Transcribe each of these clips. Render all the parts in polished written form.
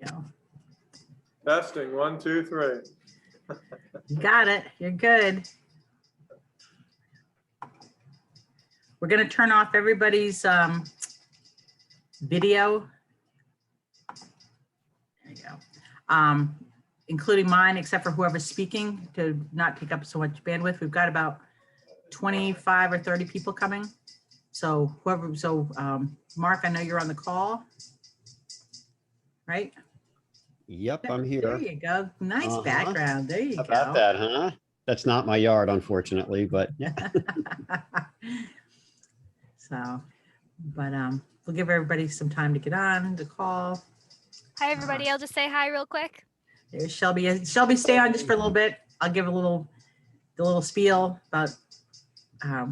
Go. Testing, 1, 2, 3. You got it. You're good. We're going to turn off everybody's video. There you go. Including mine, except for whoever's speaking, to not take up so much bandwidth. We've got about 25 or 30 people coming. So whoever, Mark, I know you're on the call, right? Yep, I'm here. There you go. Nice background. There you How go. about that, huh? That's not my yard, unfortunately, but yeah. So, but we'll give everybody some time to get on the call. Hi, everybody. I'll just say hi real quick. There's Shelby. Shelby, stay on just for a little bit. I'll give the little spiel about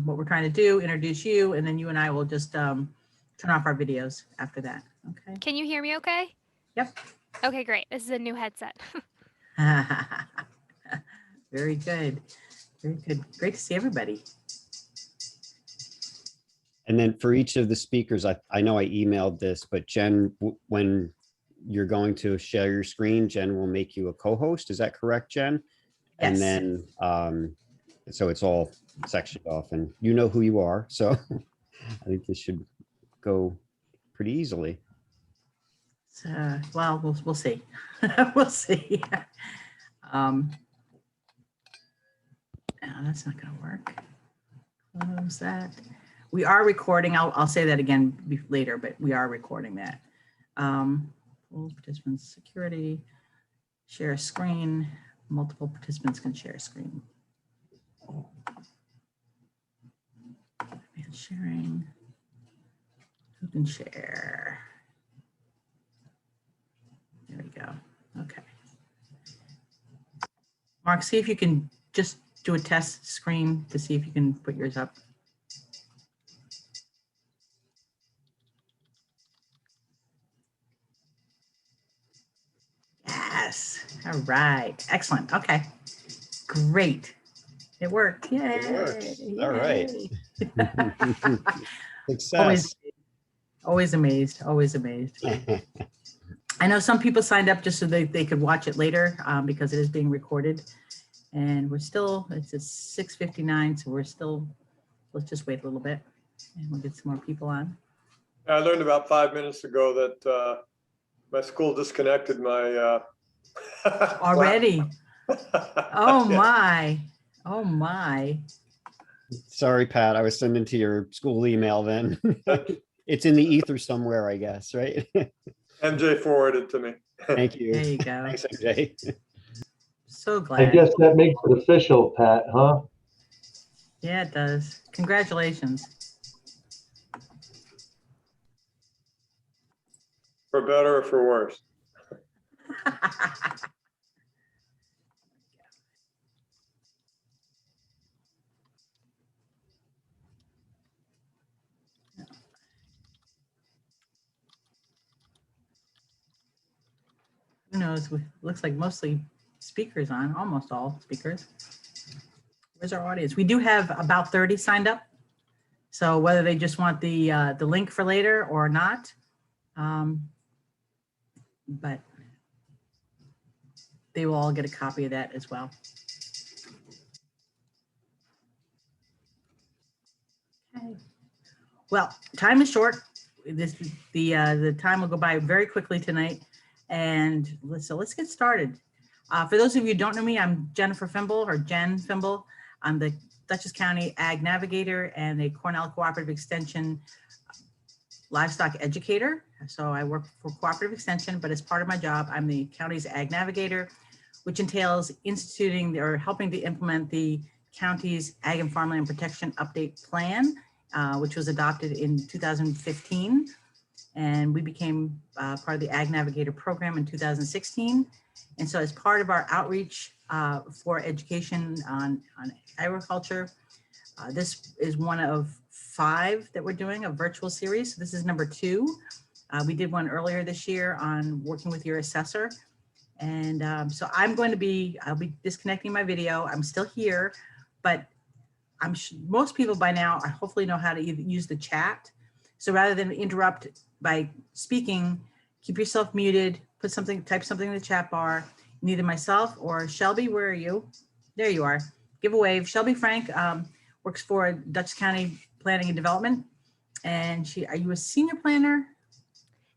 what we're trying to do, introduce you, and then you and I will just turn off our videos after that. Okay. Can you hear me okay? Yep. Okay, great. This is a new headset. Very good. Very good. Great to see everybody. And then for each of the speakers, I know I emailed this, but Jen, when you're going to share your screen, Jen will make you a co-host. Is that correct, Jen? Yes. And then, so it's all sectioned off and you know who you are. So I think this should go pretty easily. Well, we'll see. We'll see. No, that's not going to work. Close that. We are recording. I'll say that again later, but we are recording that. Full participants security, share a screen. Multiple participants can share a screen. And sharing. Who can share? There we go. Okay. Mark, see if you can just do a test screen to see if you can put yours up. Yes. All right. Excellent. Okay. Great. It worked. Yay. It works. Yay. All right. Success. Always amazed. Always amazed. I know some people signed up just so they could watch it later because it is being recorded. And we're still, it's at 6:59, so we're still, let's just wait a little bit and we'll get some more people on. I learned about 5 minutes ago that my school disconnected my Already? Oh Yeah. my. Oh my. Sorry, Pat, I was sending to your school email then. It's in the ether somewhere, I guess, right? MJ forwarded to me. Thank you. There you go. Thanks, MJ. So I glad. guess that makes it official, Pat, huh? Yeah, it does. Congratulations. For better or for worse. Who knows? Looks like mostly speakers on, almost all speakers. Where's our audience? We do have about 30 signed up. So whether they just want the link for later or not, but they will all get a copy of that as well. Okay. Well, time is short. The time will go by very quickly tonight. And let's get started. For those of you who don't know me, I'm Jennifer Fimble, or Jen Fimble. I'm the Dutchess County Ag Navigator and a Cornell Cooperative Extension livestock educator. So I work for Cooperative Extension, but as part of my job, I'm the county's Ag Navigator, which entails instituting or helping to implement the county's Ag and Farmland Protection Update Plan, which was adopted in 2015. And we became part of the Ag Navigator program in 2016. And so as part of our outreach for education on agriculture, this is one of 5 that we're doing, a virtual series. This is number 2. We did one earlier this year on working with your assessor. And so I'll be disconnecting my video. I'm still here, but most people by now hopefully know how to use the chat. So rather than interrupt by speaking, keep yourself muted, type something in the chat bar. Neither myself or Shelby, where are you? There you are. Give a wave. Shelby Frank works for Dutchess County Planning and Development. And are you a senior planner?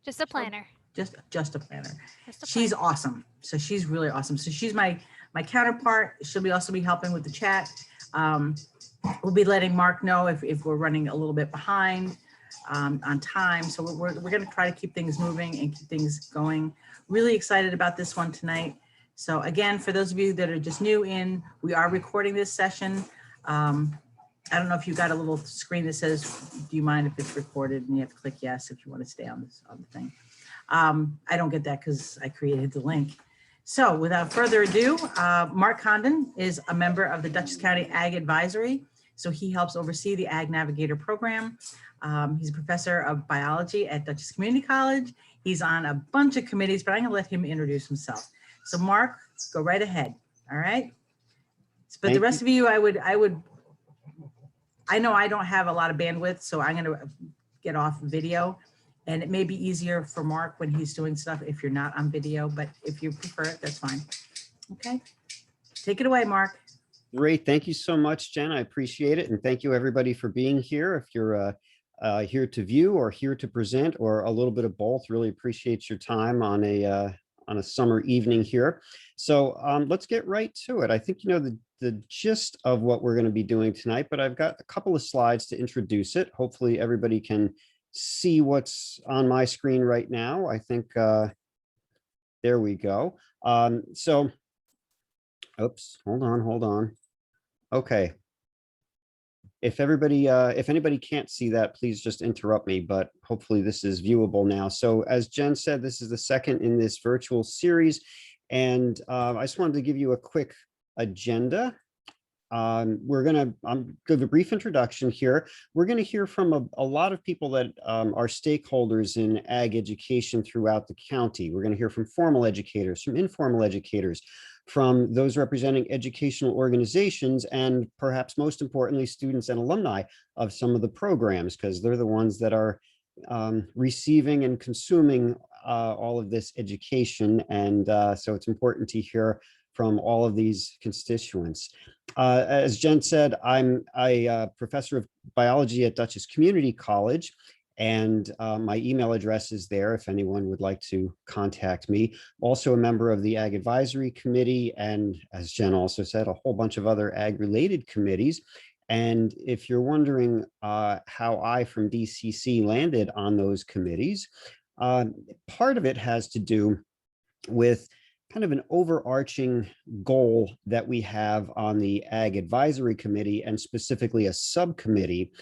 Just a planner. Just a planner. Just a She's planner. awesome. So she's really awesome. So she's my counterpart. She'll also be helping with the chat. We'll be letting Mark know if we're running a little bit behind on time. So we're going to try to keep things moving and keep things going. Really excited about this one tonight. So again, for those of you that are just new in, we are recording this session. I don't know if you got a little screen that says, do you mind if it's recorded? And you have to click yes if you want to stay on the thing. I don't get that because I created the link. So without further ado, Mark Condon is a member of the Dutchess County Ag Advisory. So he helps oversee the Ag Navigator program. He's a professor of biology at Dutchess Community College. He's on a bunch of committees, but I'm gonna let him introduce himself. So Mark, go right ahead, all right? But the rest of you, I know I don't have a lot of bandwidth, so I'm gonna get off video. And it may be easier for Mark when he's doing stuff if you're not on video, but if you prefer it, that's fine. Okay, take it away, Mark. Great. Thank you so much, Jen. I appreciate it. And thank you everybody for being here. If you're here to view or here to present or a little bit of both, really appreciate your time on a summer evening here. So let's get right to it. I think you know the gist of what we're going to be doing tonight, but I've got a couple of slides to introduce it. Hopefully everybody can see what's on my screen right now. I think there we go. So, oops, hold on. Okay. If anybody can't see that, please just interrupt me, but hopefully this is viewable now. So as Jen said, this is the second in this virtual series. And I just wanted to give you a quick agenda. I'll give a brief introduction here. We're going to hear from a lot of people that are stakeholders in ag education throughout the county. We're going to hear from formal educators, from informal educators, from those representing educational organizations, and perhaps most importantly, students and alumni of some of the programs, because they're the ones that are receiving and consuming all of this education. And so it's important to hear from all of these constituents. As Jen said, I'm a professor of biology at Dutchess Community College, and my email address is there if anyone would like to contact me. Also a member of the Ag Advisory Committee, and as Jen also said, a whole bunch of other ag-related committees. And if you're wondering how I from DCC landed on those committees, part of it has to do with kind of an overarching goal that we have on the Ag Advisory Committee, and specifically a subcommittee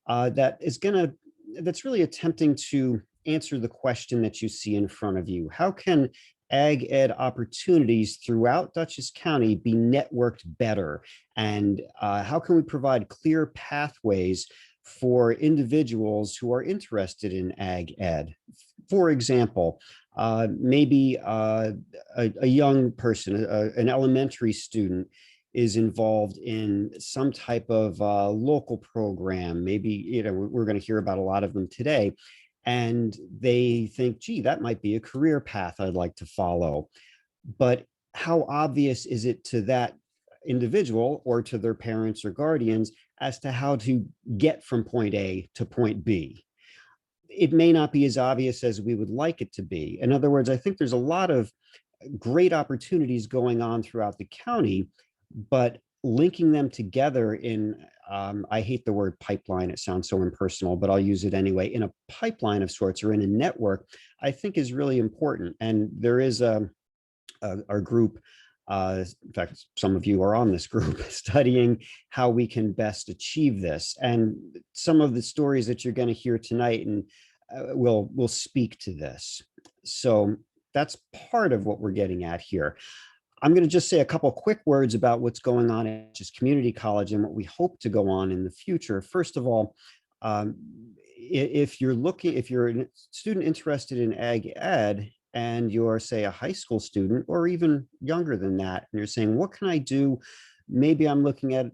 that's really attempting to answer the question that you see in front of you. How can ag ed opportunities throughout Dutchess County be networked better? And how can we provide clear pathways for individuals who are interested in ag ed? For example, maybe a young person, an elementary student, is involved in some type of local program. Maybe, we're going to hear about a lot of them today, and they think, gee, that might be a career path I'd like to follow. But how obvious is it to that individual or to their parents or guardians as to how to get from point A to point B? It may not be as obvious as we would like it to be. In other words, I think there's a lot of great opportunities going on throughout the county, but linking them together in, I hate the word pipeline, it sounds so impersonal, but I'll use it anyway, in a pipeline of sorts or in a network, I think is really important. And there is our group, in fact, some of you are on this group, studying how we can best achieve this. And some of the stories that you're going to hear tonight and will speak to this. So that's part of what we're getting at here. I'm going to just say a couple quick words about what's going on at Dutchess Community College and what we hope to go on in the future. First of all, if you're a student interested in ag ed and you're, say, a high school student or even younger than that, and you're saying, what can I do? Maybe I'm looking at,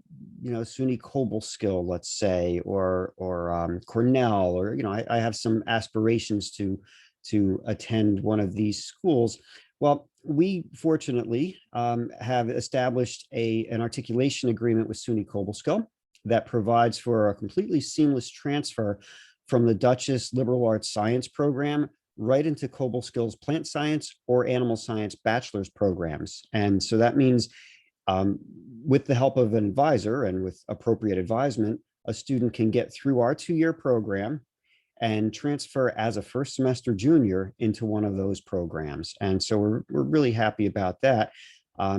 SUNY Cobleskill, let's say, or Cornell, or, I have some aspirations to attend one of these schools. Well, we fortunately have established an articulation agreement with SUNY Cobleskill that provides for a completely seamless transfer from the Dutchess Liberal Arts Science program right into Cobleskill's plant science or animal science bachelor's programs. And so that means with the help of an advisor and with appropriate advisement, a student can get through our 2-year program and transfer as a first semester junior into one of those programs. And so we're really happy about that.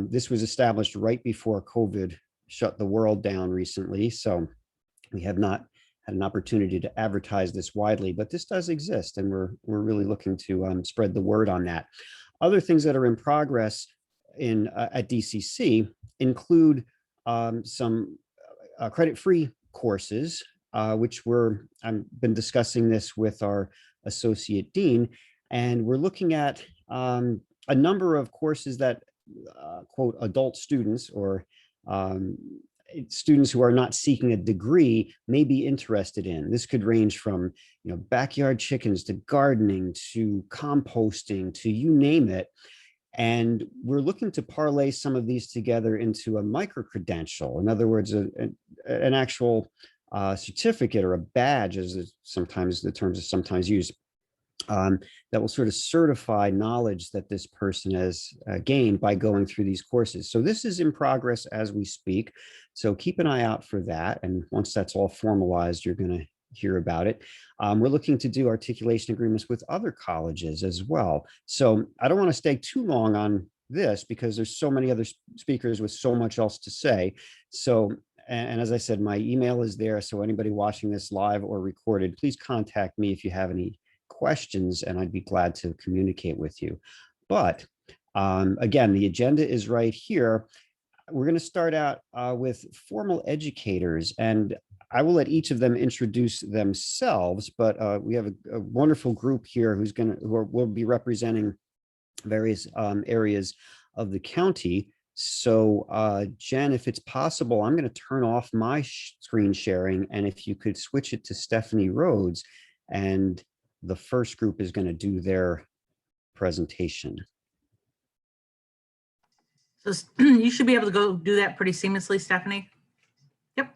This was established right before COVID shut the world down recently. So we have not had an opportunity to advertise this widely, but this does exist, and we're really looking to spread the word on that. Other things that are in progress at DCC include some credit-free courses, which I've been discussing this with our associate dean, and we're looking at a number of courses that quote adult students or students who are not seeking a degree may be interested in. This could range from backyard chickens to gardening to composting to you name it. And we're looking to parlay some of these together into a micro-credential. In other words, an actual certificate or a badge, as sometimes the terms are sometimes used, that will sort of certify knowledge that this person has gained by going through these courses. So this is in progress as we speak. So keep an eye out for that. And once that's all formalized, you're going to hear about it. We're looking to do articulation agreements with other colleges as well. So I don't want to stay too long on this because there's so many other speakers with so much else to say. So, and as I said, my email is there. So anybody watching this live or recorded, please contact me if you have any questions, and I'd be glad to communicate with you. But again, the agenda is right here. We're going to start out with formal educators, and I will let each of them introduce themselves, but we have a wonderful group here will be representing various areas of the county. So Jen, if it's possible, I'm going to turn off my screen sharing, and if you could switch it to Stephanie Rhodes, and the first group is going to do their presentation. So you should be able to go do that pretty seamlessly, Stephanie. Yep.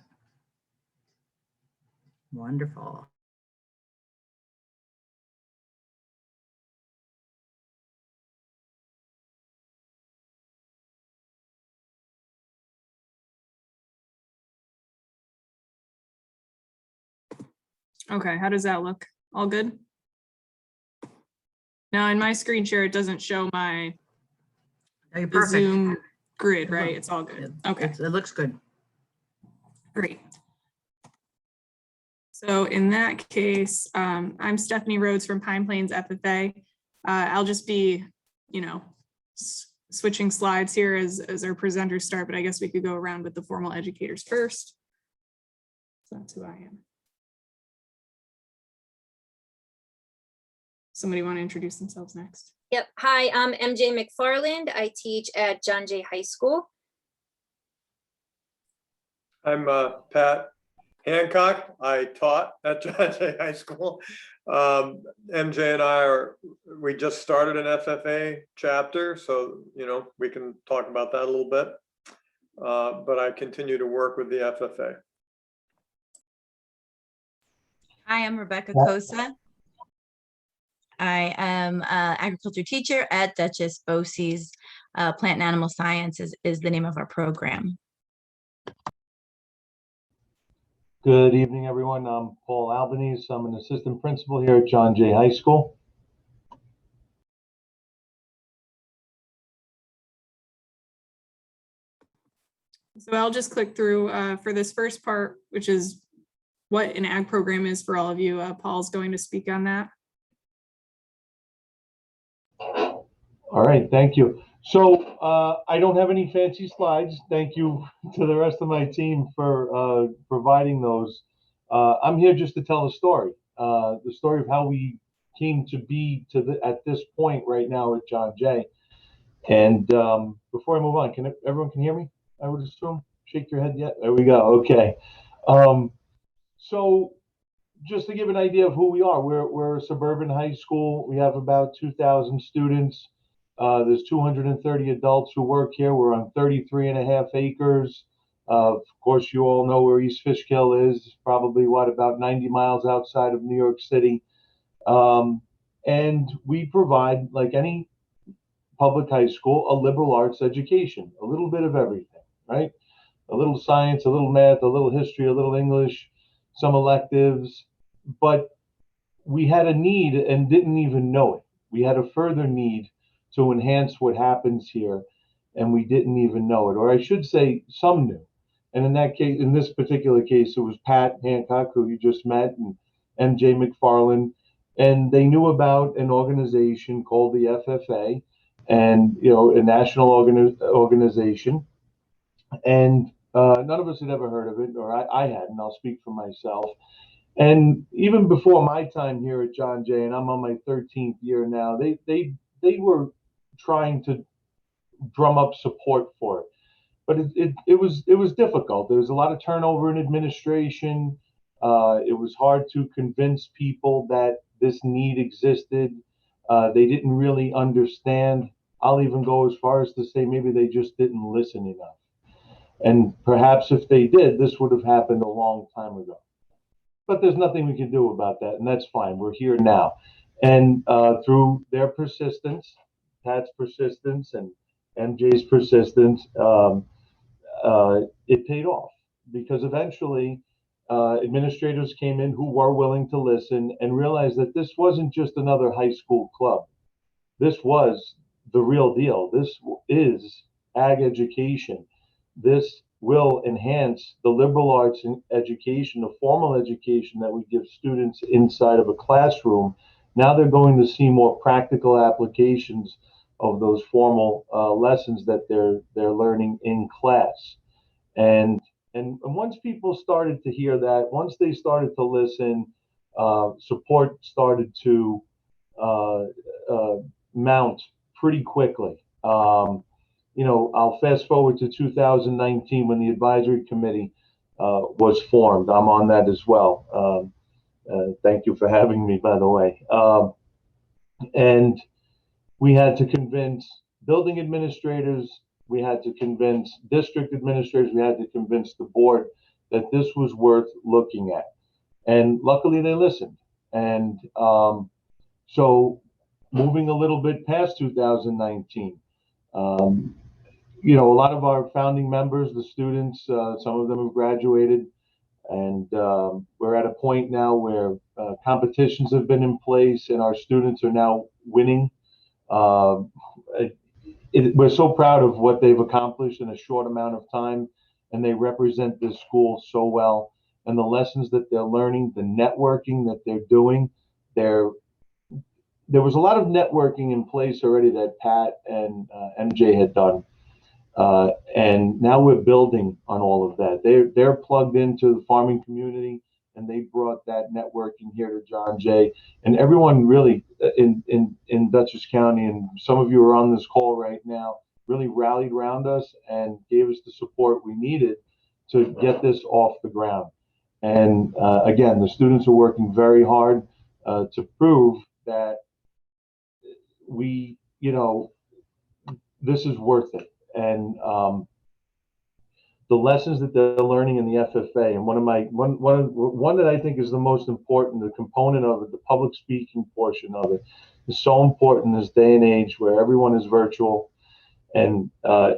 Wonderful. Okay, how does that look? All good? Now in my screen share, it doesn't show my You're the perfect. Zoom grid, right? It's all good. Okay, It looks good. great. So in that case, I'm Stephanie Rhodes from Pine Plains FFA. I'll just be, switching slides here as our presenters start, but I guess we could go around with the formal educators first. So that's who I am. Somebody want to introduce themselves next? Yep. Hi, I'm MJ McFarland. I teach at John Jay High School. I'm Pat Hancock. I taught at John Jay High School. MJ and we just started an FFA chapter, so we can talk about that a little bit. But I continue to work with the FFA. Hi, I'm Rebecca Cosa. I am an agriculture teacher at Dutchess. BOCES Plant and Animal Science is the name of our program. Good evening, everyone. I'm Paul Albanese. I'm an assistant principal here at John Jay High School. So I'll just click through for this first part, which is what an ag program is for all of you. Paul's going to speak on that. All right, thank you. So I don't have any fancy slides. Thank you to the rest of my team for providing those. I'm here just to tell the story of how we came to be at this point right now at John Jay. And before I move on, everyone can hear me? I would assume. Shake your head yet? There we go. Okay. So just to give an idea of who we are, we're a suburban high school. We have about 2,000 students. There's 230 adults who work here. We're on 33 and a half acres. Of course, you all know where East Fishkill is. Probably about 90 miles outside of New York City. And we provide, like any public high school, a liberal arts education, a little bit of everything, right? A little science, a little math, a little history, a little English, some electives. But we had a need and didn't even know it. We had a further need to enhance what happens here, and we didn't even know it. Or I should say, some knew. And in that case, in this particular case, it was Pat Hancock, who you just met, and MJ McFarland, and they knew about an organization called the FFA, and a national organization. And none of us had ever heard of it, or I hadn't. I'll speak for myself. And even before my time here at John Jay, and I'm on my 13th year now, they were trying to drum up support for it. But it was difficult. There was a lot of turnover in administration. It was hard to convince people that this need existed. They didn't really understand. I'll even go as far as to say maybe they just didn't listen enough. And perhaps if they did, this would have happened a long time ago. But there's nothing we can do about that, and that's fine. We're here now. And through their persistence, Pat's persistence and MJ's persistence, it paid off, because eventually administrators came in who were willing to listen and realized that this wasn't just another high school club. This was the real deal. This is ag education. This will enhance the liberal arts education, the formal education that we give students inside of a classroom. Now they're going to see more practical applications of those formal lessons that they're learning in class. And once people started to hear that, once they started to listen, support started to mount pretty quickly. I'll fast forward to 2019 when the advisory committee was formed. I'm on that as well. Thank you for having me, by the way. And we had to convince building administrators, we had to convince district administrators, we had to convince the board that this was worth looking at. And luckily they listened. And so moving a little bit past 2019, a lot of our founding members, the students, some of them have graduated, and we're at a point now where competitions have been in place and our students are now winning. We're so proud of what they've accomplished in a short amount of time, and they represent this school so well. And the lessons that they're learning, the networking that they're doing, there was a lot of networking in place already that Pat and MJ had done. And now we're building on all of that. They're plugged into the farming community, and they brought that networking here to John Jay. And everyone really in Dutchess County, and some of you are on this call right now, really rallied around us and gave us the support we needed to get this off the ground. And again, the students are working very hard to prove that this is worth it. And the lessons that they're learning in the FFA, and one that I think is the most important, the component of it, the public speaking portion of it, is so important in this day and age where everyone is virtual, and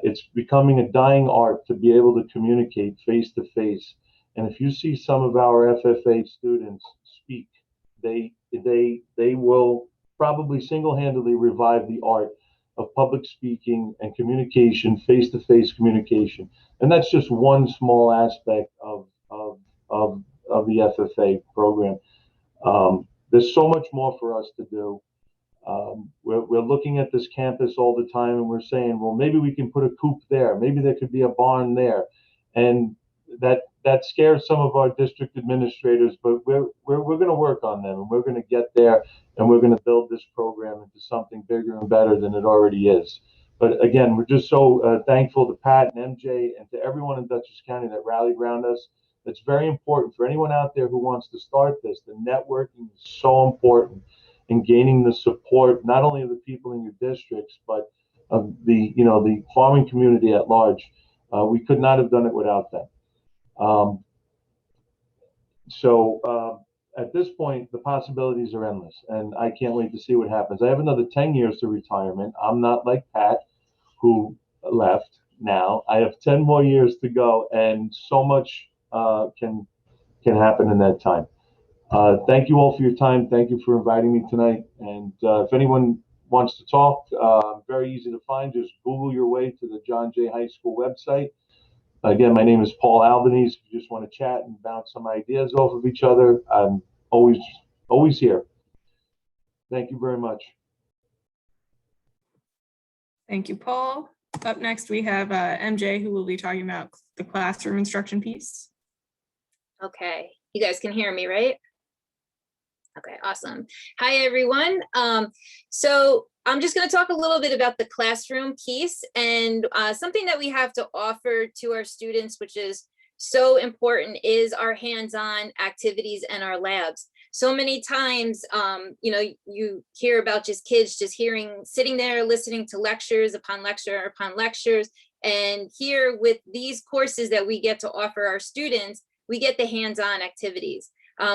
it's becoming a dying art to be able to communicate face to face. And if you see some of our FFA students speak, they will probably single-handedly revive the art of public speaking and communication, face-to-face communication. And that's just one small aspect of the FFA program. There's so much more for us to do. We're looking at this campus all the time, and we're saying, well, maybe we can put a coop there. Maybe there could be a barn there. And that scares some of our district administrators, but we're going to work on them, and we're going to get there, and we're going to build this program into something bigger and better than it already is. But again, we're just so thankful to Pat and MJ and to everyone in Dutchess County that rallied around us. It's very important for anyone out there who wants to start this. The networking is so important in gaining the support, not only of the people in your districts, but of the farming community at large. We could not have done it without them. At this point, the possibilities are endless, and I can't wait to see what happens. I have another 10 years to retirement. I'm not like Pat, who left now. I have 10 more years to go, and so much can happen in that time. Thank you all for your time. Thank you for inviting me tonight. And if anyone wants to talk, very easy to find. Just Google your way to the John Jay High School website. Again, my name is Paul Albanese. If you just want to chat and bounce some ideas off of each other, I'm always here. Thank you very much. Thank you, Paul. Up next, we have MJ, who will be talking about the classroom instruction piece. Okay, you guys can hear me, right? Okay, awesome. Hi, everyone. So I'm just going to talk a little bit about the classroom piece and something that we have to offer to our students, which is so important, is our hands-on activities and our labs. So many times, you hear about just kids just sitting there listening to lectures upon lecture upon lectures. And here with these courses that we get to offer our students, we get the hands-on activities.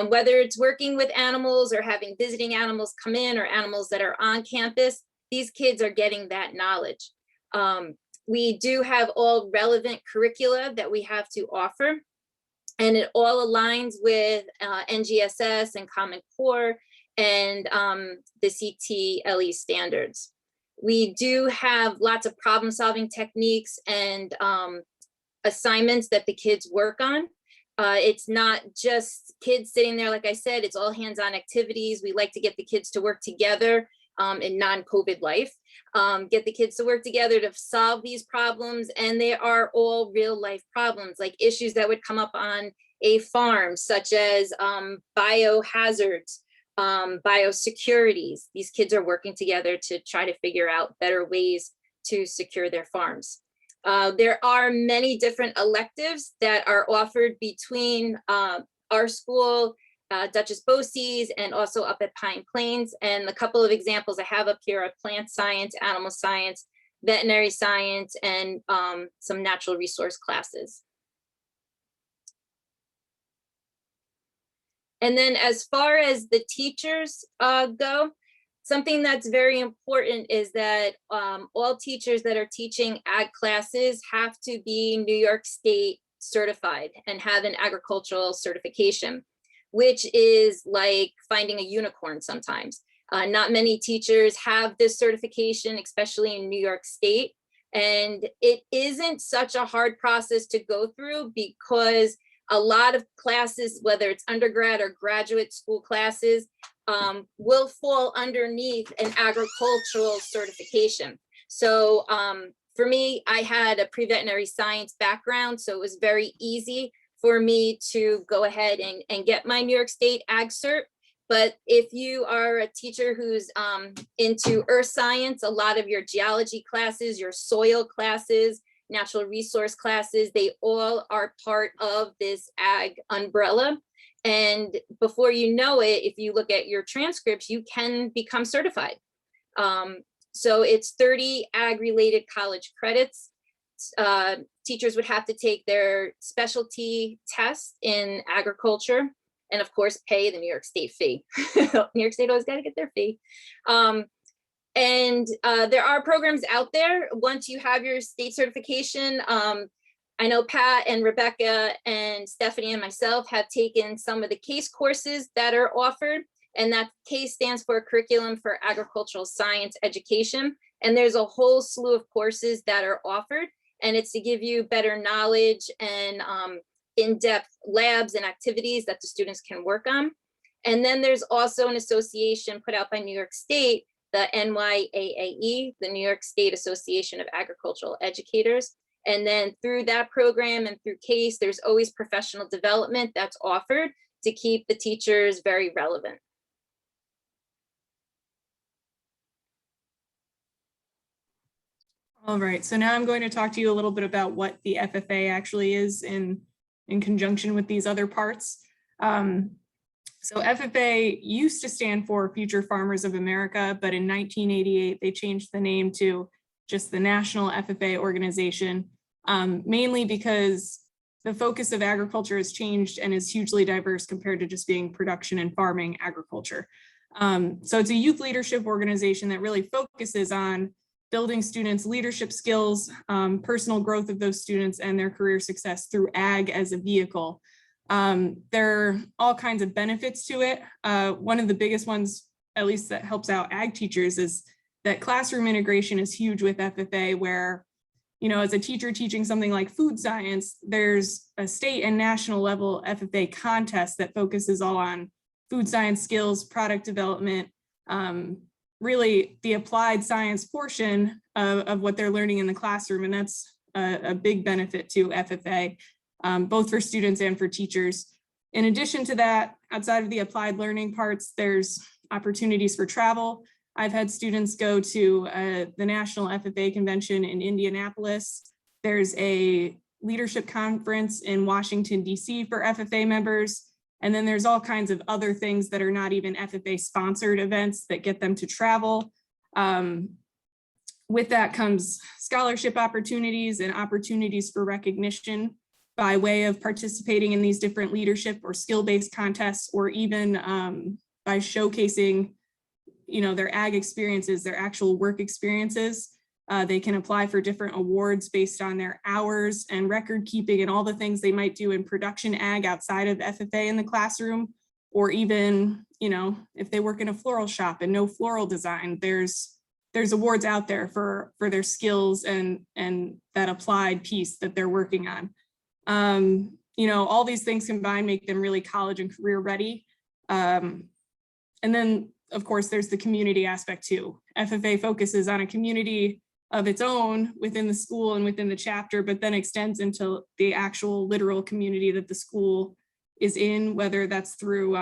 Whether it's working with animals or having visiting animals come in or animals that are on campus, these kids are getting that knowledge. We do have all relevant curricula that we have to offer, and it all aligns with NGSS and Common Core and the CTLE standards. We do have lots of problem-solving techniques and assignments that the kids work on. It's not just kids sitting there, like I said, it's all hands-on activities. We like to get the kids to work together in non-COVID life, get the kids to work together to solve these problems. And they are all real life problems, like issues that would come up on a farm, such as biohazards, biosecurities. These kids are working together to try to figure out better ways to secure their farms. There are many different electives that are offered between our school, Dutchess BOCES, and also up at Pine Plains. And a couple of examples I have up here are plant science, animal science, veterinary science, and some natural resource classes. And then as far as the teachers go, something that's very important is that all teachers that are teaching ag classes have to be New York State certified and have an agricultural certification, which is like finding a unicorn sometimes. Not many teachers have this certification, especially in New York State. And it isn't such a hard process to go through because a lot of classes, whether it's undergrad or graduate school classes, will fall underneath an agricultural certification. So for me, I had a pre-veterinary science background, so it was very easy for me to go ahead and get my New York State Ag Cert. But if you are a teacher who's into earth science, a lot of your geology classes, your soil classes, natural resource classes, they all are part of this ag umbrella. And before you know it, if you look at your transcripts, you can become certified. So it's 30 ag-related college credits. Teachers would have to take their specialty test in agriculture and of course pay the New York State fee. New York State always got to get their fee. And there are programs out there. Once you have your state certification, I know Pat and Rebecca and Stephanie and myself have taken some of the CASE courses that are offered, and that CASE stands for Curriculum for Agricultural Science Education. And there's a whole slew of courses that are offered, and it's to give you better knowledge and in-depth labs and activities that the students can work on. And then there's also an association put out by New York State, the NYAAE, the New York State Association of Agricultural Educators. And then through that program and through CASE, there's always professional development that's offered to keep the teachers very relevant. All right, so now I'm going to talk to you a little bit about what the FFA actually is in conjunction with these other parts. So FFA used to stand for Future Farmers of America, but in 1988, they changed the name to just the National FFA Organization, mainly because the focus of agriculture has changed and is hugely diverse compared to just being production and farming agriculture. So it's a youth leadership organization that really focuses on building students' leadership skills, personal growth of those students, and their career success through ag as a vehicle. There are all kinds of benefits to it. One of the biggest ones, at least that helps out ag teachers, is that classroom integration is huge with FFA, where, you know, as a teacher teaching something like food science, there's a state and national level FFA contest that focuses all on food science skills, product development, really the applied science portion of what they're learning in the classroom. And that's a big benefit to FFA, both for students and for teachers. In addition to that, outside of the applied learning parts, there's opportunities for travel. I've had students go to the National FFA Convention in Indianapolis. There's a leadership conference in Washington, DC for FFA members. And then there's all kinds of other things that are not even FFA sponsored events that get them to travel. With that comes scholarship opportunities and opportunities for recognition by way of participating in these different leadership or skill-based contests, or even by showcasing, you know, their ag experiences, their actual work experiences. They can apply for different awards based on their hours and record keeping and all the things they might do in production ag outside of FFA in the classroom, or even, you know, if they work in a floral shop and know floral design, there's awards out there for their skills and that applied piece that they're working on. You know, all these things combined make them really college and career ready. And then, of course, there's the community aspect too. FFA focuses on a community of its own within the school and within the chapter, but then extends into the actual literal community that the school is in, whether that's through,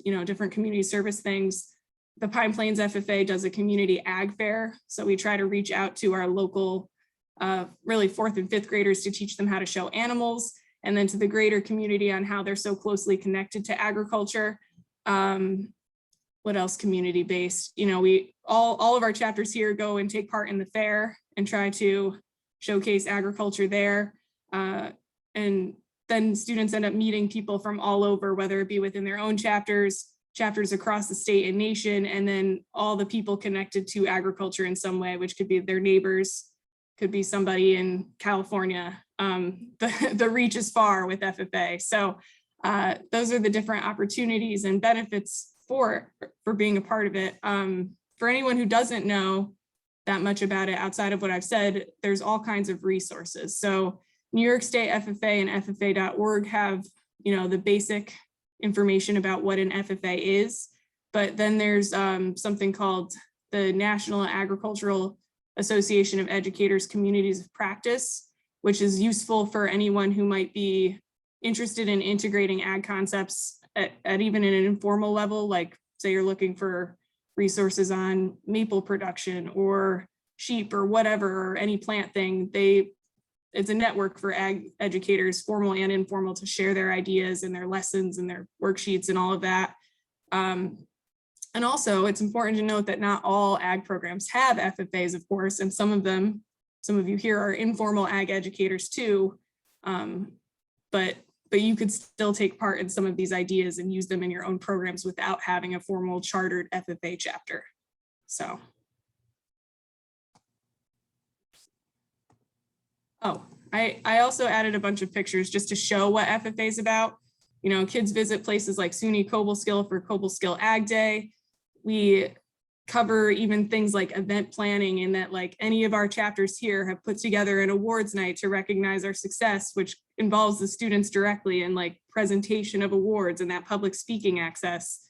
you know, different community service things. The Pine Plains FFA does a community ag fair. So we try to reach out to our local, really 4th and 5th graders to teach them how to show animals, and then to the greater community on how they're so closely connected to agriculture. What else community based? You know, we all of our chapters here go and take part in the fair and try to showcase agriculture there. And then students end up meeting people from all over, whether it be within their own chapters across the state and nation, and then all the people connected to agriculture in some way, which could be their neighbors, could be somebody in California. The reach is far with FFA. So those are the different opportunities and benefits for being a part of it. For anyone who doesn't know that much about it outside of what I've said, there's all kinds of resources. So New York State FFA and FFA.org have, you know, the basic information about what an FFA is, but then there's something called the National Agricultural Association of Educators Communities of Practice, which is useful for anyone who might be interested in integrating ag concepts at even an informal level, like say you're looking for resources on maple production or sheep or whatever, or any plant thing. It's a network for ag educators, formal and informal, to share their ideas and their lessons and their worksheets and all of that. And also it's important to note that not all ag programs have FFAs, of course, and some of you here are informal ag educators too. But you could still take part in some of these ideas and use them in your own programs without having a formal chartered FFA chapter. So. Oh, I also added a bunch of pictures just to show what FFA is about. You know, kids visit places like SUNY Cobleskill for Cobleskill Ag Day. We cover even things like event planning, and that like any of our chapters here have put together an awards night to recognize our success, which involves the students directly, and like presentation of awards and that public speaking access.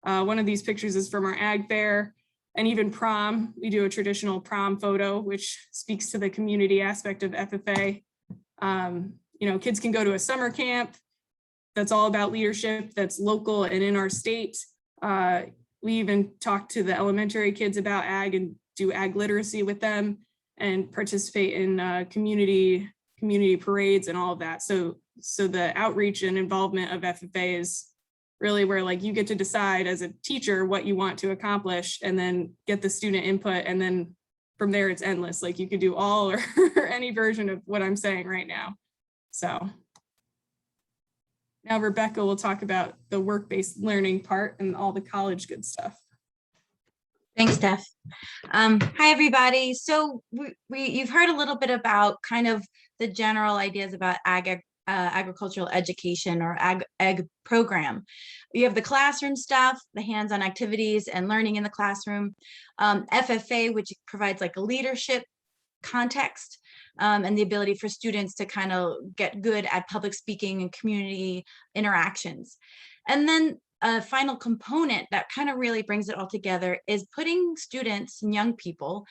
One of these pictures is from our ag fair. And even prom, we do a traditional prom photo, which speaks to the community aspect of FFA. You know, kids can go to a summer camp that's all about leadership, that's local and in our state. We even talk to the elementary kids about ag and do ag literacy with them and participate in community parades and all of that. So the outreach and involvement of FFA is really where like you get to decide as a teacher what you want to accomplish and then get the student input. And then from there, it's endless. Like you could do all or any version of what I'm saying right now. So now Rebecca will talk about the work-based learning part and all the college good stuff. Thanks, Steph. Hi, everybody. So you've heard a little bit about kind of the general ideas about agricultural education or ag program. You have the classroom stuff, the hands-on activities and learning in the classroom. FFA, which provides like a leadership context and the ability for students to kind of get good at public speaking and community interactions. And then a final component that kind of really brings it all together is putting students and young people,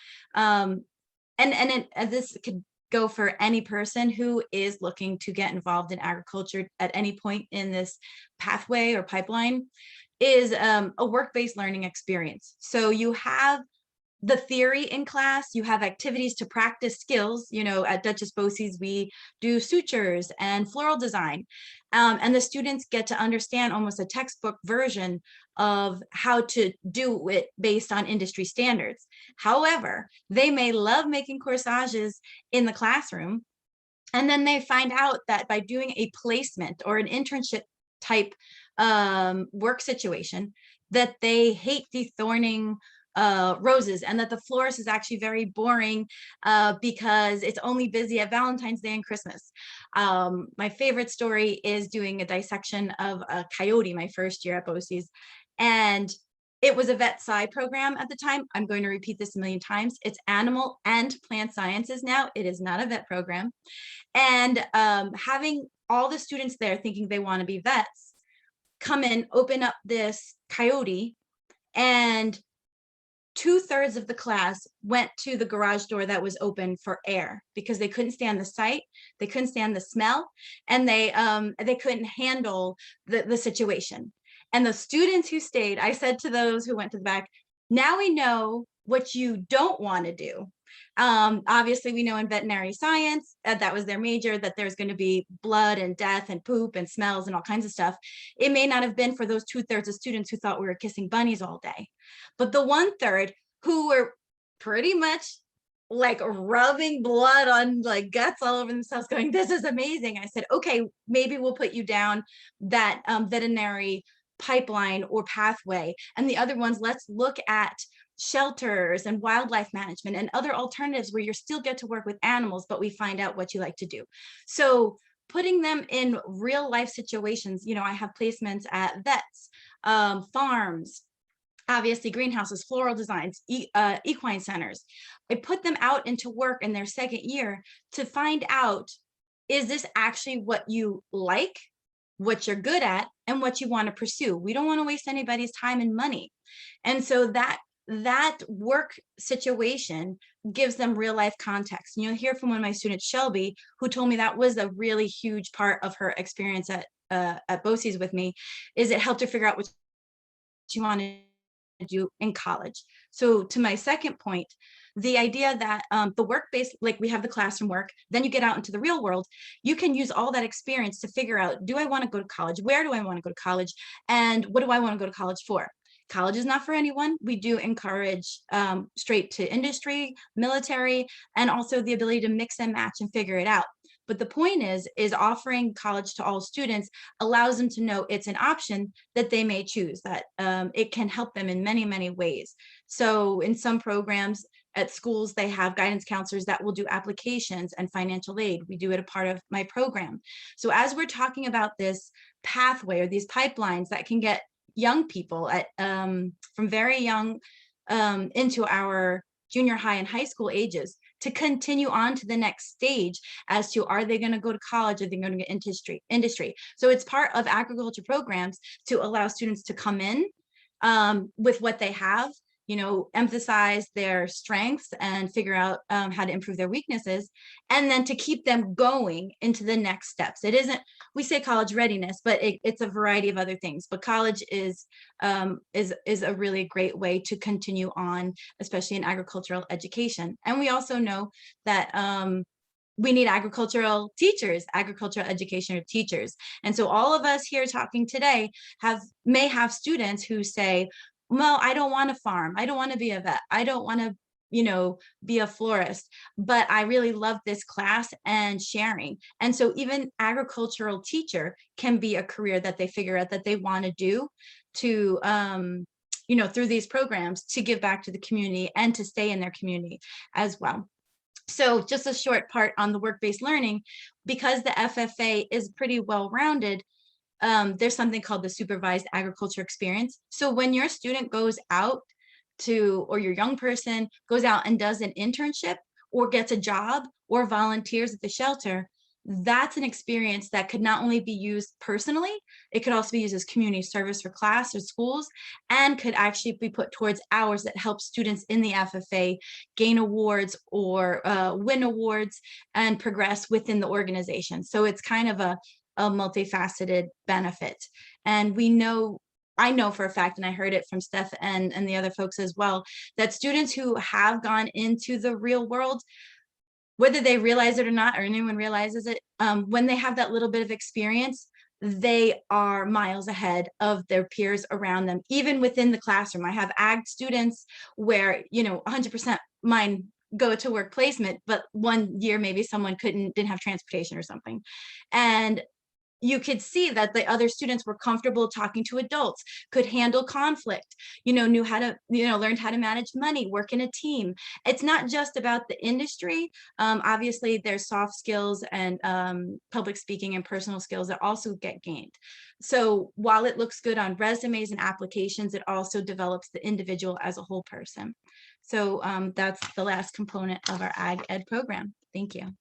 this could go for any person who is looking to get involved in agriculture at any point in this pathway or pipeline, is a work-based learning experience. So you have the theory in class, you have activities to practice skills. You know, at Dutchess BOCES, we do sutures and floral design. And the students get to understand almost a textbook version of how to do it based on industry standards. However, they may love making corsages in the classroom, and then they find out that by doing a placement or an internship type work situation, that they hate dethorning roses, and that the florist is actually very boring because it's only busy at Valentine's Day and Christmas. My favorite story is doing a dissection of a coyote my first year at BOCES, and it was a vet sci program at the time. I'm going to repeat this a million times. It's animal and plant sciences now. It is not a vet program. And having all the students there thinking they want to be vets come in, open up this coyote, and 2/3 of the class went to the garage door that was open for air because they couldn't stand the sight, they couldn't stand the smell, and they couldn't handle the situation. And the students who stayed, I said to those who went to the back, now we know what you don't want to do. Obviously, we know in veterinary science, that was their major, that there's going to be blood and death and poop and smells and all kinds of stuff. It may not have been for those 2/3 of students who thought we were kissing bunnies all day, but the 1/3 who were pretty much like rubbing blood on like guts all over themselves going, this is amazing. I said, okay, maybe we'll put you down that veterinary pipeline or pathway. And the other ones, let's look at shelters and wildlife management and other alternatives where you still get to work with animals, but we find out what you like to do. So putting them in real life situations, you know, I have placements at vets, farms, obviously greenhouses, floral designs, equine centers. I put them out into work in their second year to find out, is this actually what you like, what you're good at, and what you want to pursue? We don't want to waste anybody's time and money. And so that work situation gives them real life context. And you'll hear from one of my students, Shelby, who told me that was a really huge part of her experience at BOCES with me, is it helped her figure out what she wanted to do in college. So to my second point, the idea that the work-based, like we have the classroom work, then you get out into the real world, you can use all that experience to figure out, do I want to go to college? Where do I want to go to college? And what do I want to go to college for? College is not for anyone. We do encourage straight to industry, military, and also the ability to mix and match and figure it out. But the point is offering college to all students allows them to know it's an option that they may choose, that it can help them in many, many ways. So in some programs at schools, they have guidance counselors that will do applications and financial aid. We do it a part of my program. So as we're talking about this pathway or these pipelines that can get young people at from very young into our junior high and high school ages to continue on to the next stage as to, are they going to go to college? Are they going to get industry? So it's part of agriculture programs to allow students to come in with what they have. emphasize their strengths and figure out how to improve their weaknesses, and then to keep them going into the next steps. It isn't, we say college readiness, but it's a variety of other things. But college is a really great way to continue on, especially in agricultural education. And we also know that we need agricultural teachers, agricultural education teachers. And so all of us here talking today may have students who say, well, I don't want to farm. I don't want to be a vet. I don't want to, be a florist, but I really love this class and sharing. And so even agricultural teacher can be a career that they figure out that they want to do to, through these programs, to give back to the community and to stay in their community as well. So just a short part on the work-based learning, because the FFA is pretty well-rounded, there's something called the supervised agriculture experience. So when your student goes out or your young person goes out and does an internship or gets a job or volunteers at the shelter, that's an experience that could not only be used personally, it could also be used as community service for class or schools, and could actually be put towards hours that help students in the FFA gain awards or win awards and progress within the organization. So it's kind of a multifaceted benefit. And I know for a fact, and I heard it from Steph and the other folks as well, that students who have gone into the real world, whether they realize it or not, or anyone realizes it, when they have that little bit of experience, they are miles ahead of their peers around them, even within the classroom. I have ag students where, 100% mine go to work placement, but one year maybe someone didn't have transportation or something. And you could see that the other students were comfortable talking to adults, could handle conflict, knew how to, learned how to manage money, work in a team. It's not just about the industry. Obviously, there's soft skills and public speaking and personal skills that also get gained. So while it looks good on resumes and applications, it also develops the individual as a whole person. So that's the last component of our Ag Ed program. Thank you.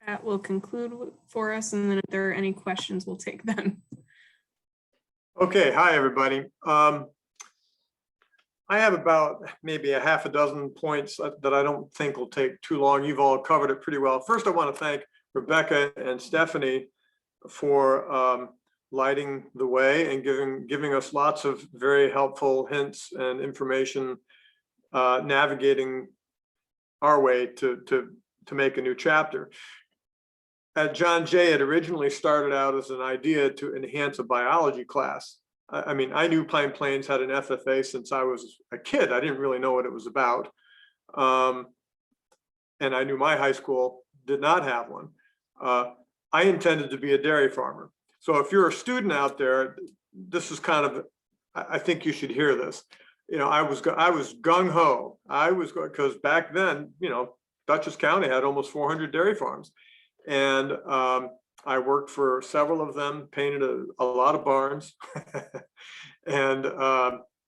That will conclude for us, and then if there are any questions, we'll take them. Okay, hi, everybody. I have about maybe a half a dozen points that I don't think will take too long. You've all covered it pretty well. First, I want to thank Rebecca and Stephanie for lighting the way and giving us lots of very helpful hints and information navigating our way to make a new chapter. At John Jay, it originally started out as an idea to enhance a biology class. I mean, I knew Pine Plains had an FFA since I was a kid. I didn't really know what it was about. And I knew my high school did not have one. I intended to be a dairy farmer. So if you're a student out there, this is kind of, I think you should hear this. I was gung-ho. Because back then, Dutchess County had almost 400 dairy farms. And I worked for several of them, painted a lot of barns and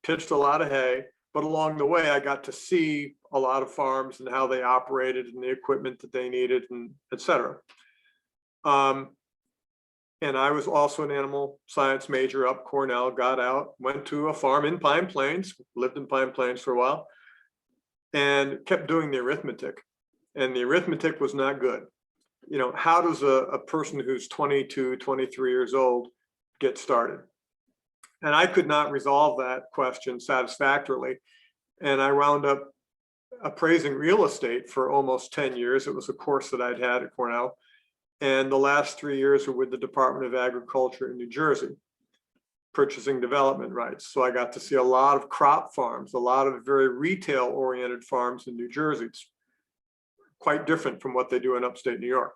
pitched a lot of hay. But along the way, I got to see a lot of farms and how they operated and the equipment that they needed, and et cetera. And I was also an animal science major up Cornell, got out, went to a farm in Pine Plains, lived in Pine Plains for a while, and kept doing the arithmetic. And the arithmetic was not good. How does a person who's 22, 23 years old get started? And I could not resolve that question satisfactorily. And I wound up appraising real estate for almost 10 years. It was a course that I'd had at Cornell. And the last 3 years were with the Department of Agriculture in New Jersey, purchasing development rights. So I got to see a lot of crop farms, a lot of very retail-oriented farms in New Jersey. It's quite different from what they do in upstate New York.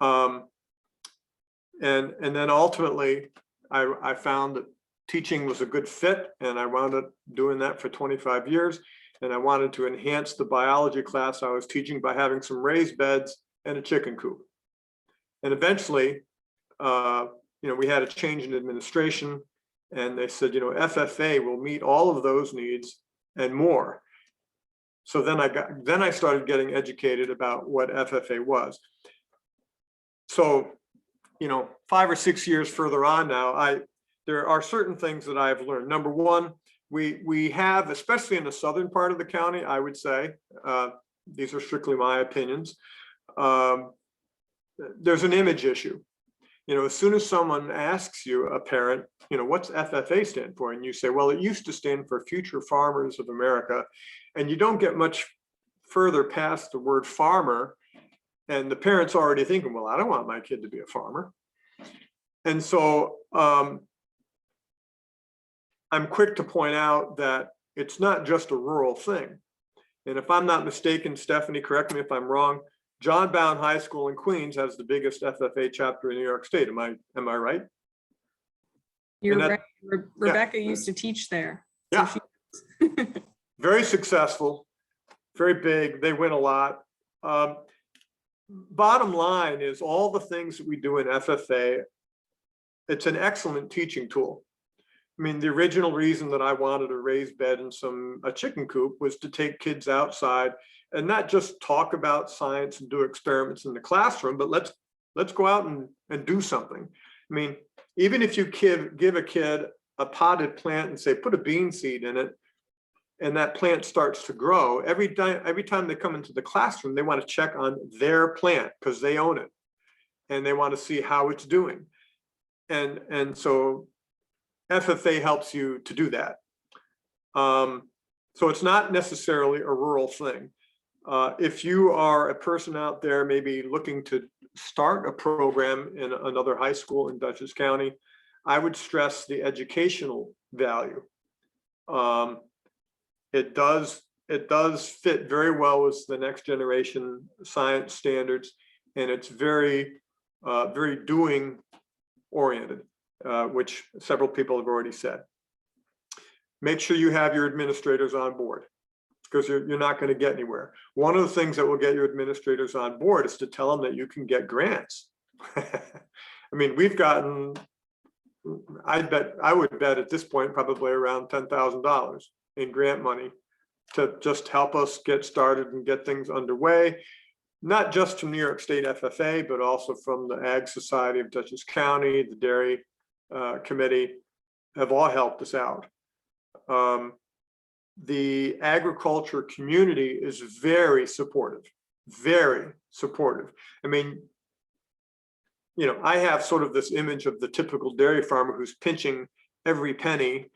And then ultimately, I found that teaching was a good fit, and I wound up doing that for 25 years. And I wanted to enhance the biology class I was teaching by having some raised beds and a chicken coop. And eventually, we had a change in administration, and they said, FFA will meet all of those needs and more. So then I started getting educated about what FFA was. So 5 or 6 years further on now, there are certain things that I've learned. Number one, we have, especially in the southern part of the county, I would say, these are strictly my opinions, there's an image issue. As soon as someone asks you, a parent, what's FFA stand for? And you say, well, it used to stand for Future Farmers of America. And you don't get much further past the word farmer. And the parent's already thinking, well, I don't want my kid to be a farmer. And so I'm quick to point out that it's not just a rural thing. And if I'm not mistaken, Stephanie, correct me if I'm wrong, John Bowne High School in Queens has the biggest FFA chapter in New York State. Am I right? You're that, right. Rebecca used to teach there. Yeah. So Very successful, very big. They win a lot. Bottom line is all the things that we do in FFA, it's an excellent teaching tool. I mean, the original reason that I wanted a raised bed and a chicken coop was to take kids outside and not just talk about science and do experiments in the classroom, but let's go out and do something. I mean, even if you give a kid a potted plant and say, put a bean seed in it, and that plant starts to grow, every time they come into the classroom, they want to check on their plant because they own it. And they want to see how it's doing. And so FFA helps you to do that. So it's not necessarily a rural thing. If you are a person out there maybe looking to start a program in another high school in Dutchess County, I would stress the educational value. It does fit very well with the next generation science standards, and it's very doing oriented, which several people have already said. Make sure you have your administrators on board, because you're not going to get anywhere. One of the things that will get your administrators on board is to tell them that you can get grants. I mean, we've gotten, I would bet at this point, probably around $10,000 in grant money to just help us get started and get things underway, not just from New York State FFA, but also from the Ag Society of Dutchess County, the Dairy Committee, have all helped us out. The agriculture community is very supportive, very supportive. I mean, I have sort of this image of the typical dairy farmer who's pinching every penny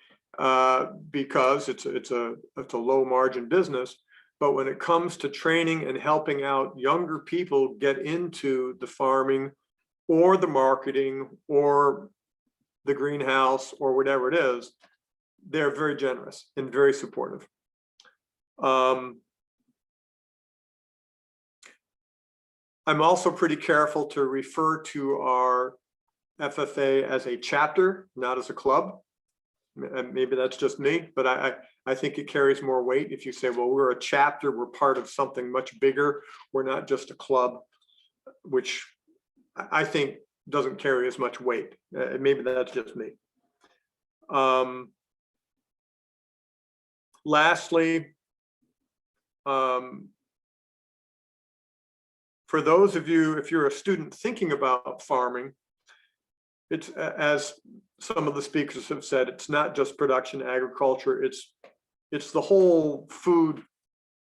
because it's a low margin business. But when it comes to training and helping out younger people get into the farming or the marketing or the greenhouse or whatever it is, they're very generous and very supportive. I'm also pretty careful to refer to our FFA as a chapter, not as a club. Maybe that's just me, but I think it carries more weight if you say, well, we're a chapter, we're part of something much bigger. We're not just a club, which I think doesn't carry as much weight. Maybe that's just me. Lastly, for those of you, if you're a student thinking about farming, it's, as some of the speakers have said, it's not just production agriculture, it's the whole food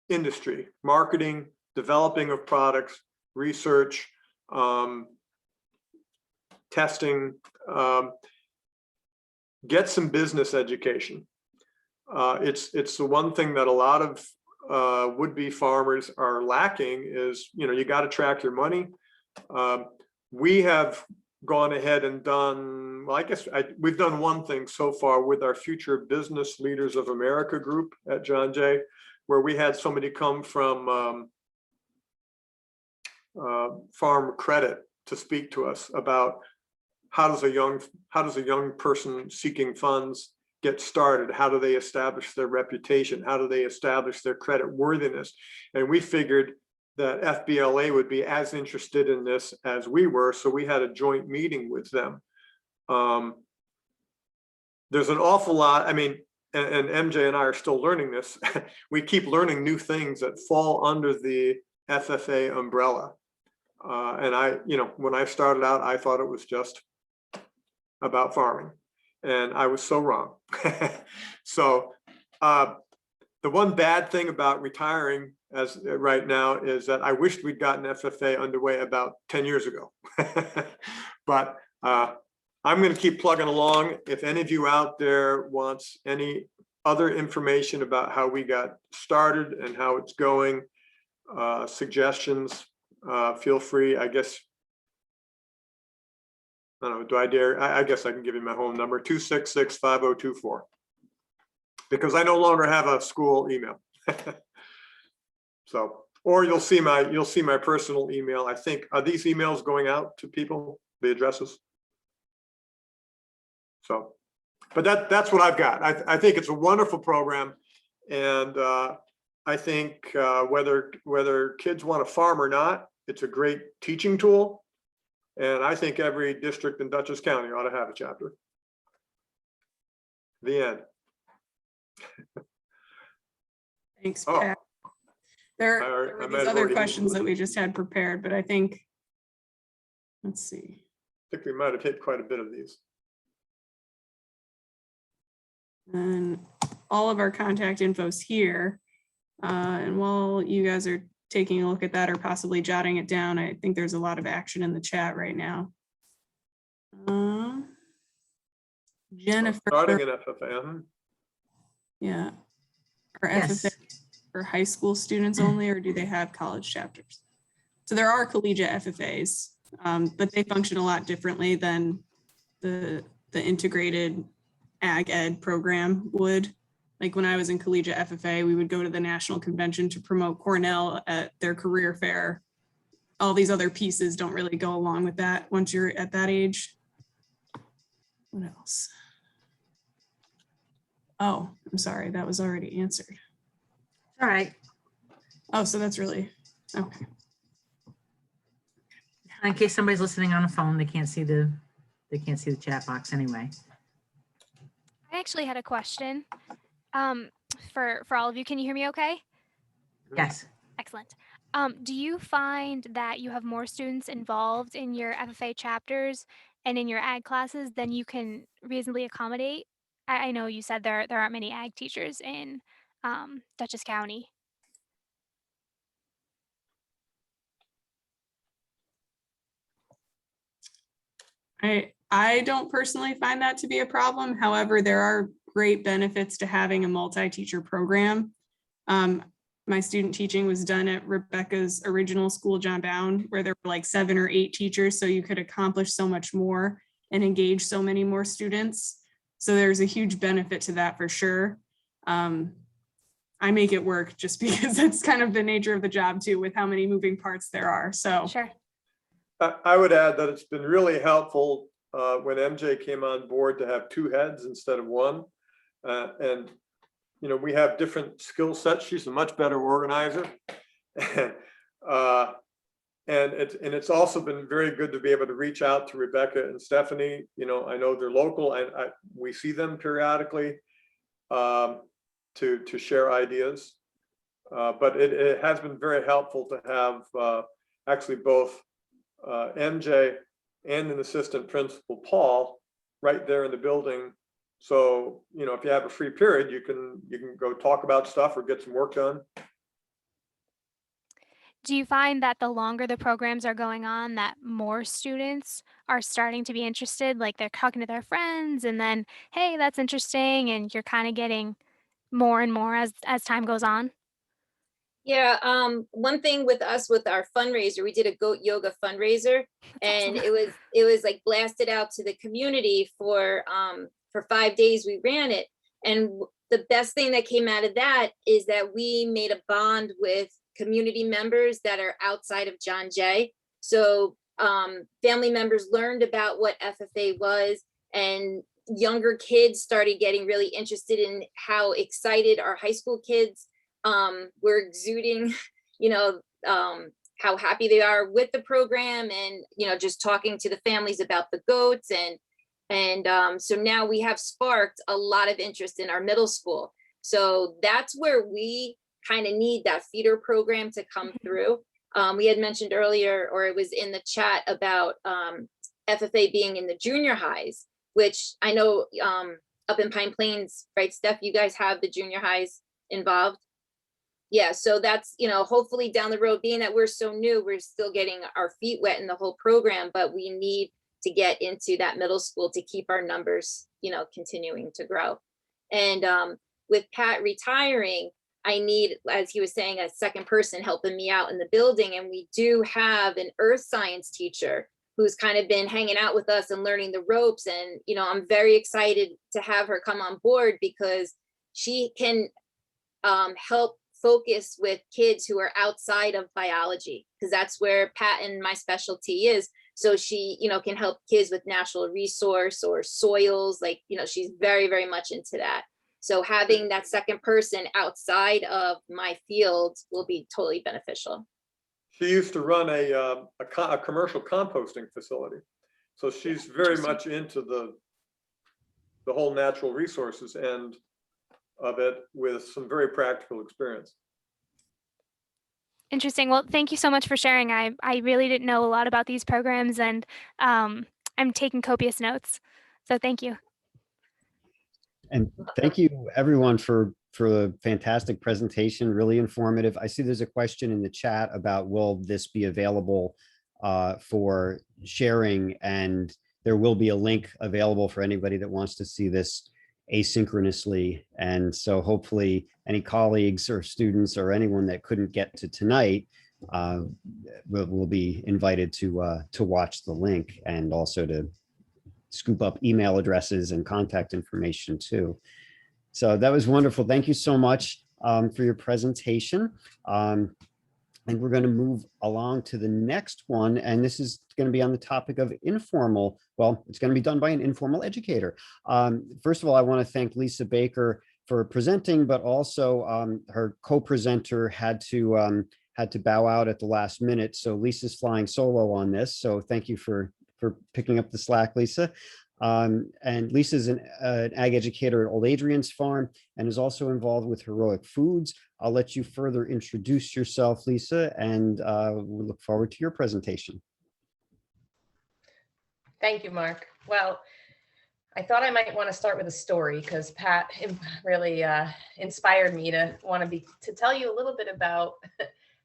industry, marketing, developing of products, research, testing, get some business education. It's the one thing that a lot of would-be farmers are lacking is, you got to track your money. We have gone ahead and done, well, I guess we've done one thing so far with our Future Business Leaders of America group at John Jay, where we had somebody come from Farm Credit to speak to us about how does a young person seeking funds get started? How do they establish their reputation? How do they establish their credit worthiness? And we figured that FBLA would be as interested in this as we were, so we had a joint meeting with them. There's an awful lot, I mean, and MJ and I are still learning this. We keep learning new things that fall under the FFA umbrella. And when I started out, I thought it was just about farming, and I was so wrong. So the one bad thing about retiring as right now is that I wished we'd gotten FFA underway about 10 years ago. But I'm going to keep plugging along. If any of you out there wants any other information about how we got started and how it's going, suggestions, feel free. I guess, I don't know, do I dare? I guess I can give you my home number, 266-5024, because I no longer have a school email. So, or you'll see my personal email. I think, are these emails going out to people, the addresses? So, but that's what I've got. I think it's a wonderful program, and I think whether kids want to farm or not, it's a great teaching tool. And I think every district in Dutchess County ought to have a chapter. The end. Thanks, Oh, Pat. There were I these might have other already- questions that we just had prepared, but I think, let's see. I think we might have hit quite a bit of these. And all of our contact info's here. And while you guys are taking a look at that or possibly jotting it down, I think there's a lot of action in the chat right now. Jennifer. Starting an FFA. Yeah. Are Yes. FFA for high school students only, or do they have college chapters? So there are collegiate FFAs, but they function a lot differently than the integrated ag ed program would. Like when I was in collegiate FFA, we would go to the national convention to promote Cornell at their career fair. All these other pieces don't really go along with that once you're at that age. What else? Oh, I'm sorry, that was already answered. All right. Oh, so that's really, okay. In case somebody's listening on a phone, they can't see the chat box anyway. I actually had a question for all of you. Can you hear me okay? Yes. Excellent. Do you find that you have more students involved in your FFA chapters and in your ag classes than you can reasonably accommodate? I know you said there aren't many ag teachers in Dutchess County. I don't personally find that to be a problem. However, there are great benefits to having a multi-teacher program. My student teaching was done at Rebecca's original school, John Bound, where there were like 7 or 8 teachers, so you could accomplish so much more and engage so many more students. So there's a huge benefit to that for sure. I make it work just because that's kind of the nature of the job too, with how many moving parts there are. So Sure. I would add that it's been really helpful when MJ came on board to have 2 heads instead of 1. And we have different skill sets. She's a much better organizer. And it's also been very good to be able to reach out to Rebecca and Stephanie. I know they're local, and we see them periodically to share ideas. But it has been very helpful to have actually both MJ and an assistant principal, Paul, right there in the building. So, if you have a free period, you can go talk about stuff or get some work done. Do you find that the longer the programs are going on, that more students are starting to be interested? Like they're talking to their friends and then, hey, that's interesting. And you're kind of getting more and more as time goes on? Yeah, one thing with us with our fundraiser, we did a goat yoga fundraiser, and awesome. it was like blasted out to the community for 5 days. We ran it, and the best thing that came out of that is that we made a bond with community members that are outside of John Jay. So family members learned about what FFA was, and younger kids started getting really interested in how excited our high school kids were exuding, how happy they are with the program, and just talking to the families about the goats, and so now we have sparked a lot of interest in our middle school. So that's where we kind of need that feeder program to come through. We had mentioned earlier, or it was in the chat about FFA being in the junior highs, which I know up in Pine Plains, right, Steph, you guys have the junior highs involved. Yeah, so that's, hopefully down the road, being that we're so new, we're still getting our feet wet in the whole program, but we need to get into that middle school to keep our numbers, continuing to grow. And with Pat retiring, I need, as he was saying, a second person helping me out in the building. And we do have an earth science teacher who's kind of been hanging out with us and learning the ropes. And, I'm very excited to have her come on board because she can help focus with kids who are outside of biology, because that's where Pat and my specialty is. So she, can help kids with natural resource or soils, like, she's very, very much into that. So having that second person outside of my field will be totally beneficial. She used to run a commercial composting facility. So she's very much into the whole natural resources end of it with some very practical experience. Interesting. Well, thank you so much for sharing. I really didn't know a lot about these programs, and I'm taking copious notes. So thank you. And thank you everyone for a fantastic presentation, really informative. I see there's a question in the chat about will this be available for sharing, and there will be a link available for anybody that wants to see this asynchronously. And so hopefully any colleagues or students or anyone that couldn't get to tonight will be invited to watch the link, and also to scoop up email addresses and contact information too. So that was wonderful. Thank you so much for your presentation. And we're going to move along to the next one. And this is going to be on the topic of informal. Well, it's going to be done by an informal educator. First of all, I want to thank Lisa Baker for presenting, but also her co-presenter had to bow out at the last minute. So Lisa's flying solo on this. So thank you for picking up the slack, Lisa. And Lisa's an ag educator at Old Adrian's Farm and is also involved with Heroic Foods. I'll let you further introduce yourself, Lisa, and we look forward to your presentation. Thank you, Mark. Well, I thought I might want to start with a story because Pat really inspired me to tell you a little bit about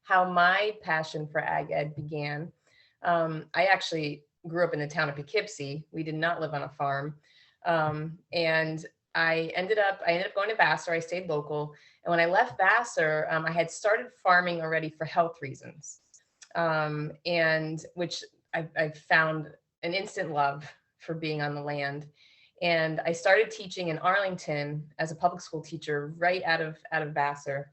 how my passion for ag ed began. I actually grew up in the town of Poughkeepsie. We did not live on a farm. And I ended up going to Vassar. I stayed local. And when I left Vassar, I had started farming already for health reasons, and which I found an instant love for being on the land. And I started teaching in Arlington as a public school teacher right out of Vassar.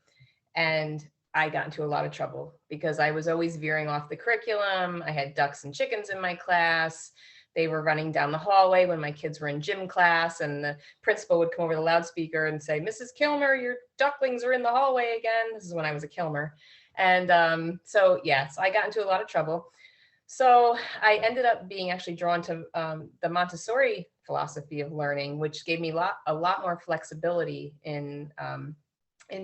And I got into a lot of trouble because I was always veering off the curriculum. I had ducks and chickens in my class. They were running down the hallway when my kids were in gym class, and the principal would come over the loudspeaker and say, "Mrs. Kilmer, your ducklings are in the hallway again." This is when I was a Kilmer. And so I got into a lot of trouble. So I ended up being actually drawn to the Montessori philosophy of learning, which gave me a lot more flexibility in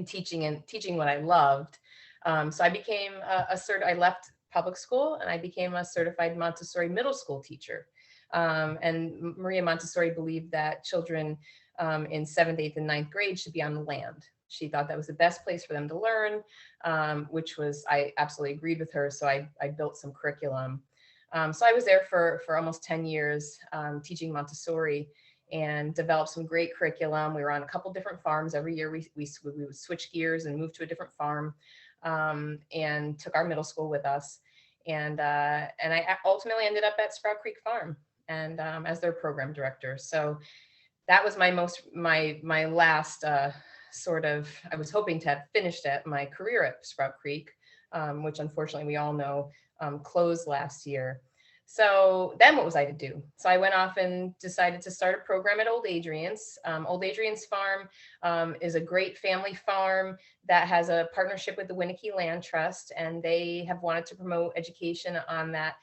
teaching what I loved. So I became I left public school and I became a certified Montessori middle school teacher. And Maria Montessori believed that children in 7th, 8th, and 9th grade should be on the land. She thought that was the best place for them to learn, which was, I absolutely agreed with her. So I built some curriculum. So I was there for almost 10 years teaching Montessori, and developed some great curriculum. We were on a couple different farms every year. We would switch gears and move to a different farm, and took our middle school with us. And I ultimately ended up at Sprout Creek Farm and as their program director. So that was my last I was hoping to have finished at my career at Sprout Creek, which unfortunately we all know closed last year. So then what was I to do? So I went off and decided to start a program at Old Adrian's. Old Adrian's Farm is a great family farm that has a partnership with the Winnicke Land Trust, and they have wanted to promote education on that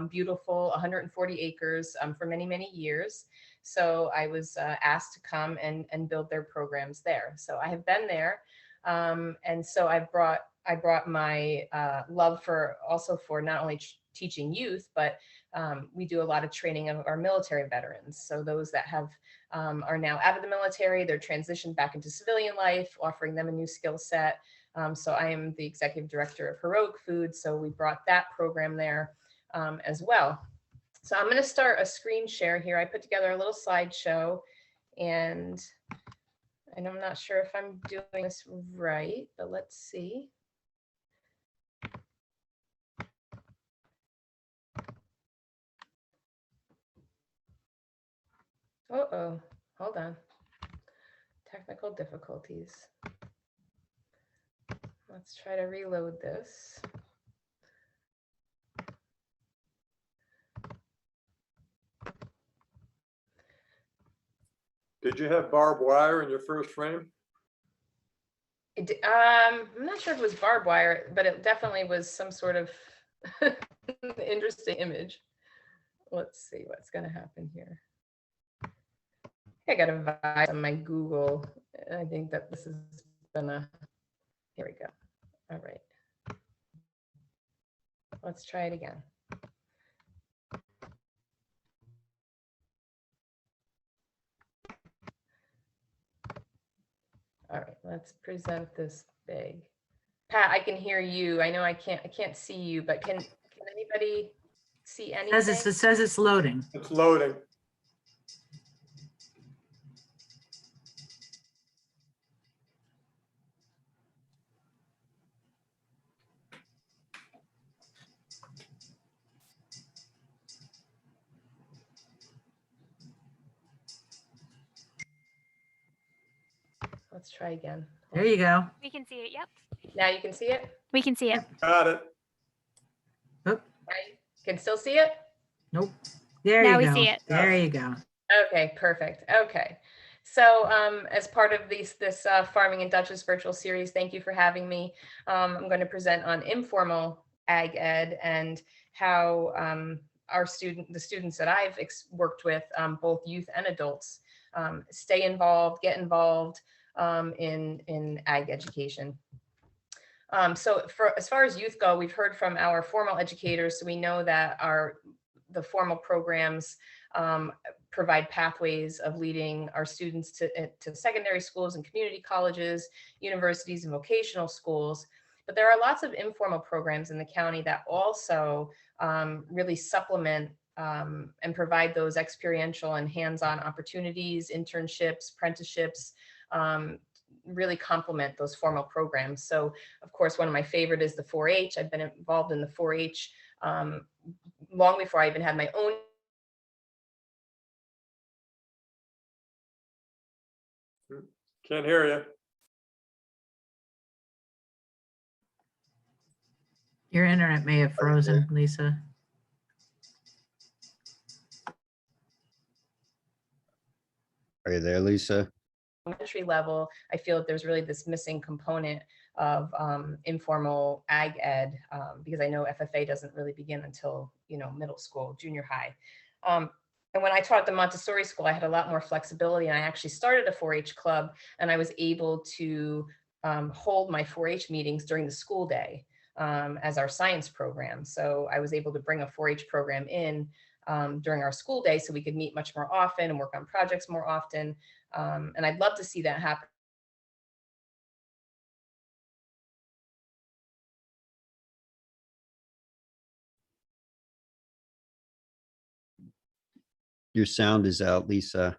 beautiful 140 acres for many, many years. So I was asked to come and build their programs there. So I have been there. And so I've brought I brought my love for also for not only teaching youth, but we do a lot of training of our military veterans. So those that have are now out of the military, they're transitioned back into civilian life, offering them a new skill set. So I am the executive director of Heroic Food. So we brought that program there as well. So I'm going to start a screen share here. I put together a little slideshow, and I'm not sure if I'm doing this right, but let's see. Uh-oh, hold on. Technical difficulties. Let's try to reload this. Did you have barbed wire in your first frame? I'm not sure if it was barbed wire, but it definitely was some sort of interesting image. Let's see what's going to happen here. I got a vibe on my Google. I think that this is gonna, here we go. All right. Let's try it again. All right, let's present this big. Pat, I can hear you. I know I can't see you, but can anybody see anything? It says it's loading. It's loading. Let's try again. There you go. We can see it. Yep. Now you can see it? We can see it. Got it. Oh, Right? Can still see it? nope. There Now you we go. see it. There you go. Okay, perfect. Okay. So as part of this Farming in Dutchess virtual series, thank you for having me. I'm going to present on informal ag ed and how the students that I've worked with, both youth and adults, stay involved, get involved in ag education. So as far as youth go, we've heard from our formal educators, so we know that the formal programs provide pathways of leading our students to secondary schools and community colleges, universities, and vocational schools. But there are lots of informal programs in the county that also really supplement and provide those experiential and hands-on opportunities, internships, apprenticeships, really complement those formal programs. So of course, one of my favorite is the 4-H. I've been involved in the 4-H long before I even had my own. Can't hear you. Your internet may have frozen, Lisa. Are you there, Lisa? Elementary level, I feel that there's really this missing component of informal ag ed because I know FFA doesn't really begin until middle school, junior high. And when I taught at the Montessori school, I had a lot more flexibility, and I actually started a 4-H club, and I was able to hold my 4-H meetings during the school day as our science program. So I was able to bring a 4-H program in during our school day so we could meet much more often and work on projects more often. And I'd love to see that happen. Your sound is out, Lisa.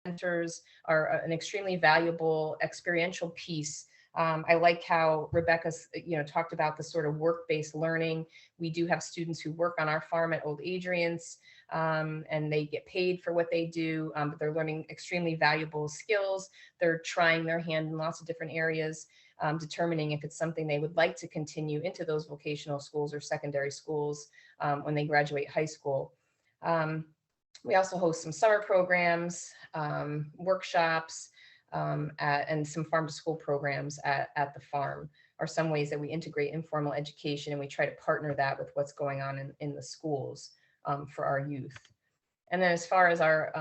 Mentors are an extremely valuable experiential piece. I like how Rebecca's, talked about the sort of work-based learning. We do have students who work on our farm at Old Adrian's, and they get paid for what they do, but they're learning extremely valuable skills. They're trying their hand in lots of different areas, determining if it's something they would like to continue into those vocational schools or secondary schools when they graduate high school. We also host some summer programs, workshops, and some farm to school programs at the farm are some ways that we integrate informal education, and we try to partner that with what's going on in the schools for our youth. And then as far as our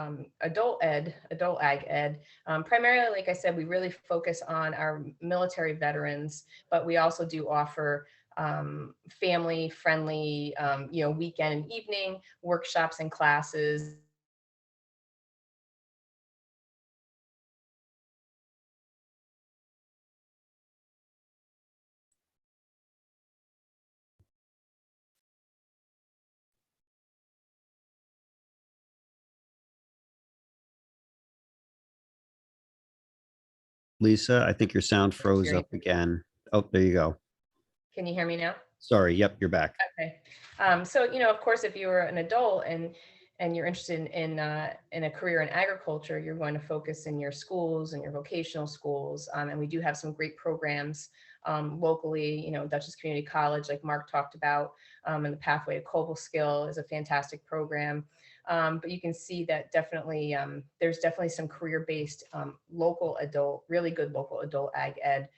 adult ag ed, primarily, like I said, we really focus on our military veterans, but we also do offer family friendly, weekend and evening workshops and classes. Lisa, I think your sound froze up again. Oh, there you go. Can you hear me now? Sorry. Yep, you're back. Okay. So, of course, if you are an adult and you're interested in a career in agriculture, you're going to focus in your schools and your vocational schools. And we do have some great programs locally, Dutchess Community College, like Mark talked about, and the Pathway to Coble Skill is a fantastic program. But you can see that definitely, there's definitely some career-based really good local adult ag ed.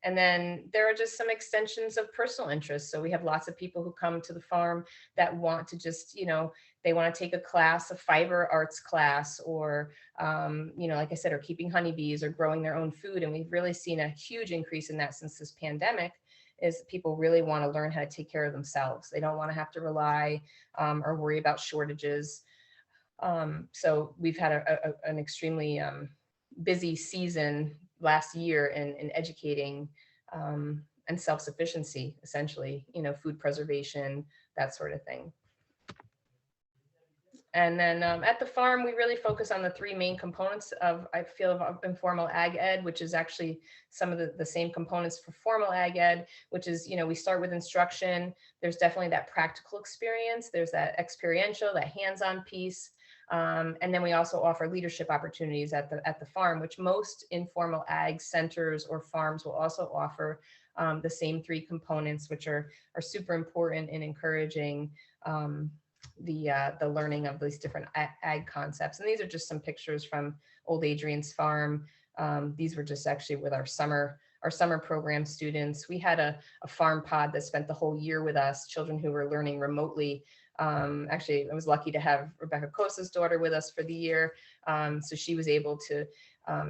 And then there are just some extensions of personal interest. So we have lots of people who come to the farm that want to just, they want to take a class, a fiber arts class, or, like I said, or keeping honeybees or growing their own food. And we've really seen a huge increase in that since this pandemic, is people really want to learn how to take care of themselves. They don't want to have to rely or worry about shortages. So we've had an extremely busy season last year in educating and self-sufficiency, essentially, food preservation, that sort of thing. And then at the farm, we really focus on the three main components of informal ag ed, which is actually some of the same components for formal ag ed, which is, we start with instruction. There's definitely that practical experience. There's that experiential, that hands-on piece. And then we also offer leadership opportunities at the farm, which most informal ag centers or farms will also offer the same three components, which are super important in encouraging the learning of these different ag concepts. And these are just some pictures from Old Adrian's farm. These were just actually with our summer program students. We had a farm pod that spent the whole year with us, children who were learning remotely. Actually, I was lucky to have Rebecca Cosa's daughter with us for the year. So she was able to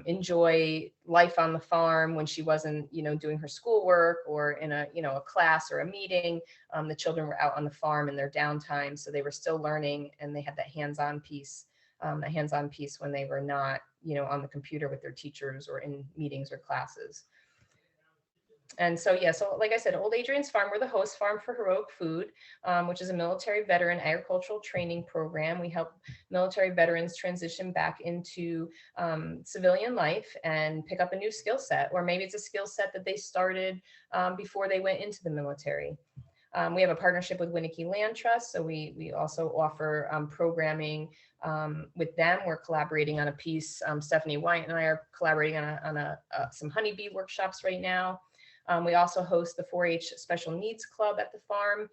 enjoy life on the farm when she wasn't, doing her schoolwork or in a class or a meeting. The children were out on the farm in their downtime, so they were still learning, and they had that hands-on piece when they were not, on the computer with their teachers or in meetings or classes. And so, so like I said, Old Adrian's Farm, we're the host farm for Heroic Food, which is a military veteran agricultural training program. We help military veterans transition back into civilian life and pick up a new skill set, or maybe it's a skill set that they started before they went into the military. We have a partnership with Winnicke Land Trust, so we also offer programming with them. We're collaborating on a piece. Stephanie White and I are collaborating on some honeybee workshops right now. We also host the 4-H Special Needs Club at the farm,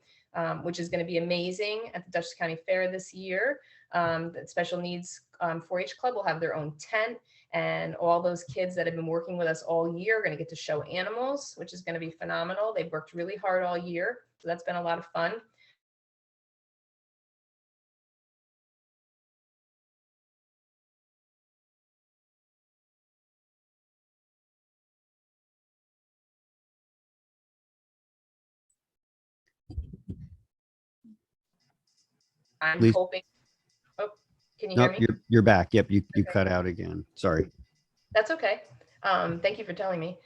which is going to be amazing at the Dutchess County Fair this year. The Special Needs 4-H Club will have their own tent, and all those kids that have been working with us all year are going to get to show animals, which is going to be phenomenal. They've worked really hard all year, so that's been a lot of fun. I'm hoping. Oh, can you hear me? You're back. Yep, you cut out again. Sorry. That's okay. Thank you for telling me.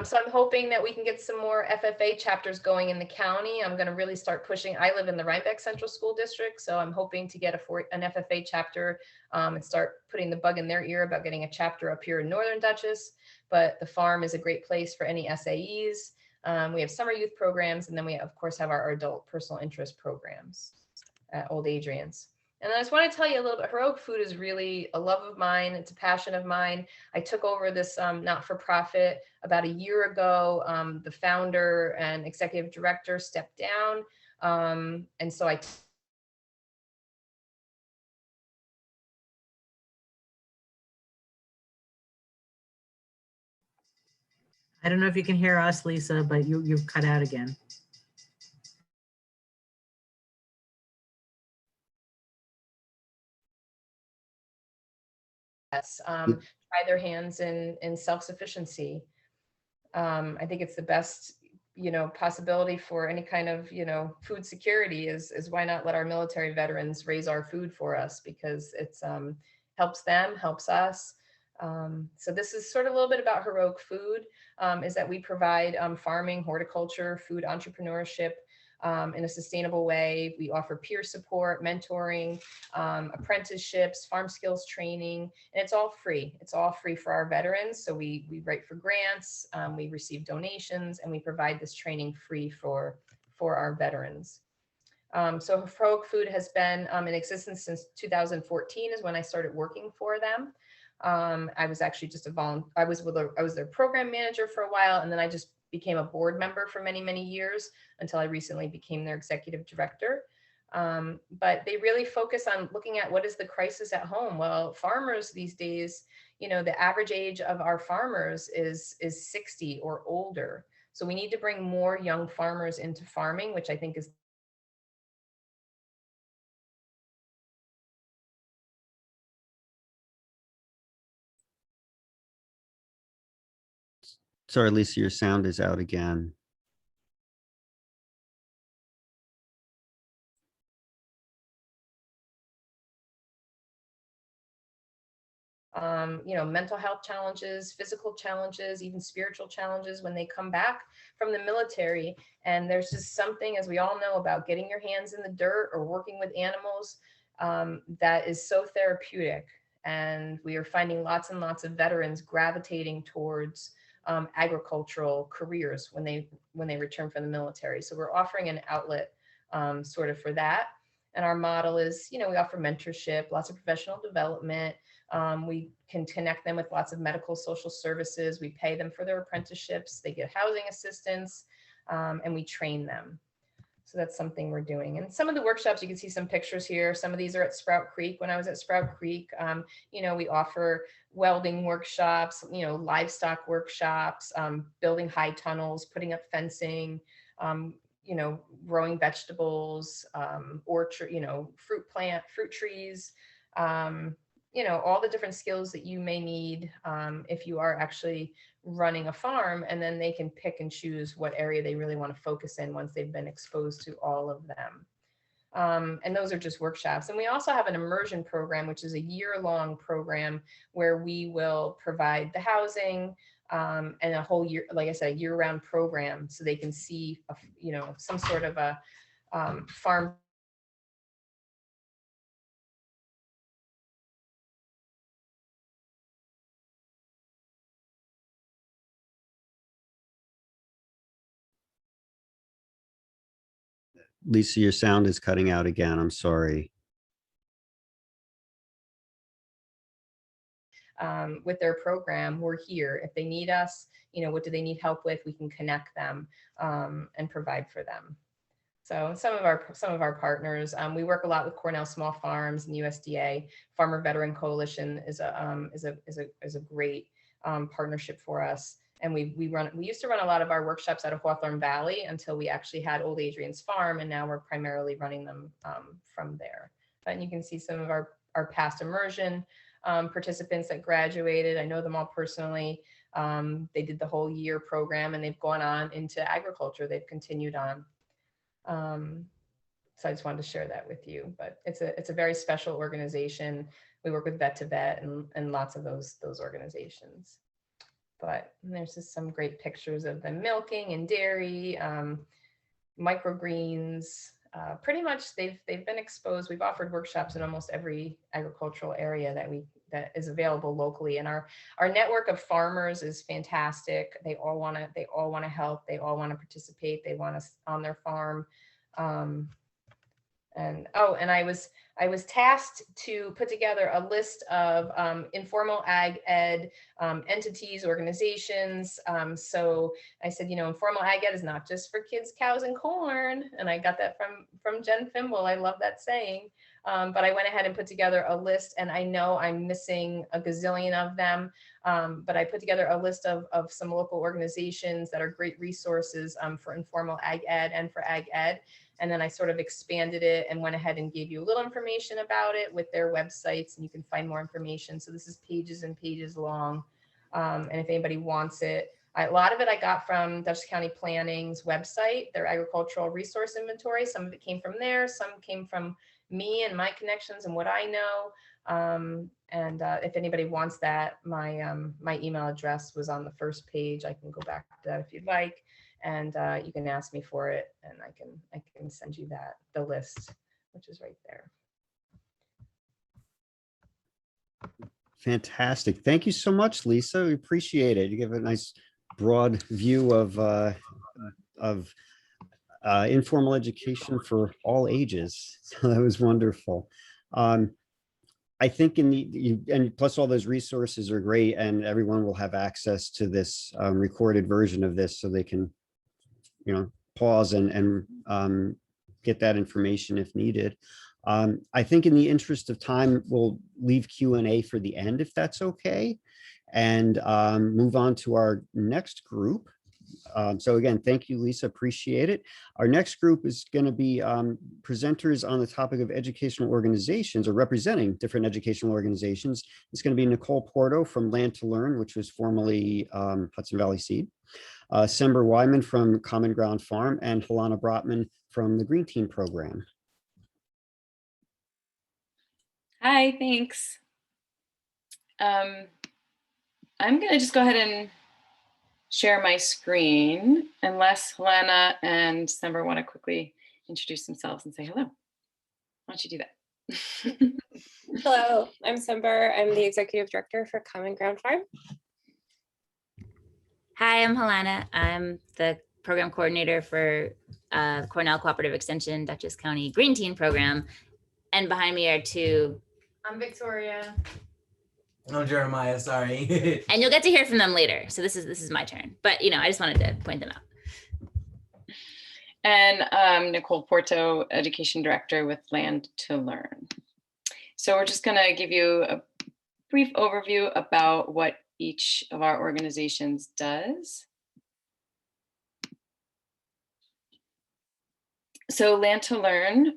So I'm hoping that we can get some more FFA chapters going in the county. I'm going to really start pushing. I live in the Rhinebeck Central School District, so I'm hoping to get an FFA chapter and start putting the bug in their ear about getting a chapter up here in Northern Dutchess. But the farm is a great place for any SAEs. We have summer youth programs, and then we, of course, have our adult personal interest programs at Old Adrian's. And I just want to tell you a little bit, Heroic Food is really a love of mine. It's a passion of mine. I took over this not-for-profit about a year ago. The founder and executive director stepped down. And so I don't know if you can hear us, Lisa, but you've cut out again. try their hands in self-sufficiency. I think it's the best, possibility for any kind of, food security is why not let our military veterans raise our food for us, because it's helps them, helps us. So this is sort of a little bit about Heroic Food, is that we provide farming, horticulture, food entrepreneurship in a sustainable way. We offer peer support, mentoring, apprenticeships, farm skills training, and it's all free. It's all free for our veterans. So we write for grants, we receive donations, and we provide this training free for our veterans. So Heroic Food has been in existence since 2014 is when I started working for them. I was actually just I was their program manager for a while, and then I just became a board member for many, many years until I recently became their executive director. But they really focus on looking at what is the crisis at home. Well, farmers these days, the average age of our farmers is 60 or older. So we need to bring more young farmers into farming, which I think is Sorry, Lisa, your sound is out again. mental health challenges, physical challenges, even spiritual challenges when they come back from the military. And there's just something, as we all know, about getting your hands in the dirt or working with animals that is so therapeutic. And we are finding lots and lots of veterans gravitating towards agricultural careers when they return from the military. So we're offering an outlet sort of for that. And our model is, we offer mentorship, lots of professional development. We can connect them with lots of medical social services. We pay them for their apprenticeships. They get housing assistance, and we train them. So that's something we're doing. And some of the workshops, you can see some pictures here. Some of these are at Sprout Creek. When I was at Sprout Creek, we offer welding workshops, livestock workshops, building high tunnels, putting up fencing, growing vegetables, orchard, fruit trees, all the different skills that you may need if you are actually running a farm, and then they can pick and choose what area they really want to focus in once they've been exposed to all of them. And those are just workshops. And we also have an immersion program, which is a year-long program where we will provide the housing and a whole year, like I said, a year-round program, so they can see, some sort of a farm. Lisa, your sound is cutting out again. I'm sorry. With their program, we're here. If they need us, what do they need help with? We can connect them and provide for them. So some of our partners, we work a lot with Cornell Small Farms and USDA. Farmer Veteran Coalition is a great partnership for us. And we used to run a lot of our workshops out of Hawthorne Valley until we actually had Old Adrian's Farm, and now we're primarily running them from there. And you can see some of our past immersion participants that graduated. I know them all personally. They did the whole year program, and they've gone on into agriculture. They've continued on. So I just wanted to share that with you. But it's a very special organization. We work with Vet to Vet and lots of those organizations. But there's just some great pictures of them milking and dairy, microgreens. Pretty much they've been exposed. We've offered workshops in almost every agricultural area that is available locally. And our network of farmers is fantastic. They all want to help. They all want to participate. They want us on their farm. And I was tasked to put together a list of informal ag ed entities, organizations. So I said, informal ag ed is not just for kids, cows, and corn. And I got that from Jen Fimble. I love that saying. But I went ahead and put together a list, and I know I'm missing a gazillion of them. But I put together a list of some local organizations that are great resources for informal ag ed and for ag ed. And then I sort of expanded it and went ahead and gave you a little information about it with their websites, and you can find more information. So this is pages and pages long. And if anybody wants it, a lot of it I got from Dutchess County Planning's website, their agricultural resource inventory. Some of it came from there, some came from me and my connections and what I know. If anybody wants that, my email address was on the first page. I can go back to that if you'd like, and you can ask me for it, and I can send you the list, which is right there. Fantastic. Thank you so much, Lisa. We appreciate it. You give a nice broad view of informal education for all ages. So that was wonderful. I think and plus all those resources are great, and everyone will have access to this recorded version of this, so they can, pause and get that information if needed. I think in the interest of time, we'll leave Q&A for the end, if that's okay, and move on to our next group. So again, thank you, Lisa, appreciate it. Our next group is going to be presenters on the topic of educational organizations, or representing different educational organizations. It's going to be Nicole Porto from Land to Learn, which was formerly Hudson Valley Seed, Sember Wyman from Common Ground Farm, and Helena Brotman from the Green Team program. Hi, thanks. I'm going to just go ahead and share my screen, unless Helena and Sember want to quickly introduce themselves and say hello. Why don't you do that? Hello, I'm Sember. I'm the Executive Director for Common Ground Farm. Hi, I'm Helena. I'm the Program Coordinator for Cornell Cooperative Extension, Dutchess County Green Team Program. And behind me are two. I'm Victoria. Oh, Jeremiah, sorry. And you'll get to hear from them later. So this is my turn. But I just wanted to point them out. And Nicole Porto, Education Director with Land to Learn. So we're just going to give you a brief overview about what each of our organizations does. So Land to Learn,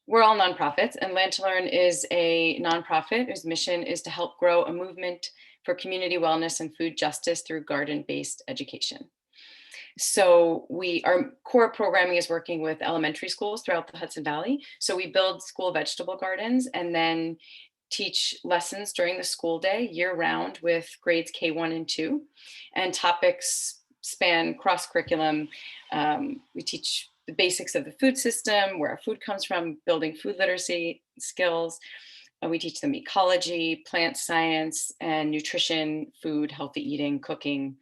we're all nonprofits, and Land to Learn is a nonprofit whose mission is to help grow a movement for community wellness and food justice through garden-based education. So our core programming is working with elementary schools throughout the Hudson Valley. So we build school vegetable gardens and then teach lessons during the school day year-round with grades K1 and 2, and topics span cross-curriculum. We teach the basics of the food system, where our food comes from, building food literacy skills. We teach them ecology, plant science, and nutrition, food, healthy eating, cooking.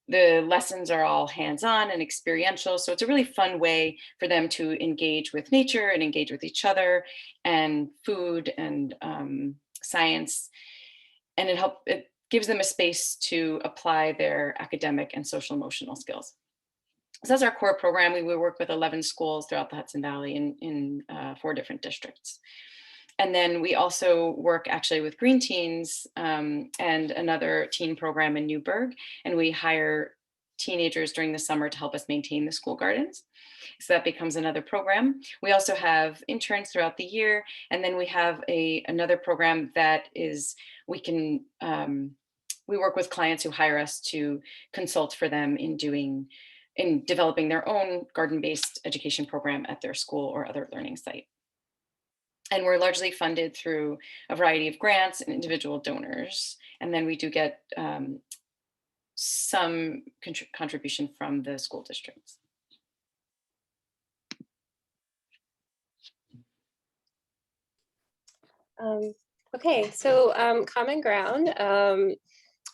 The lessons are all hands-on and experiential, so it's a really fun way for them to engage with nature and engage with each other and food and science. And it gives them a space to apply their academic and social emotional skills. So that's our core program. We work with 11 schools throughout the Hudson Valley in 4 different districts. And then we also work actually with Green Teens and another teen program in Newburgh. And we hire teenagers during the summer to help us maintain the school gardens. So that becomes another program. We also have interns throughout the year. And then we have another program that is, we work with clients who hire us to consult for them in developing their own garden-based education program at their school or other learning site. And we're largely funded through a variety of grants and individual donors. And then we do get some contribution from the school districts. Okay, so Common Ground,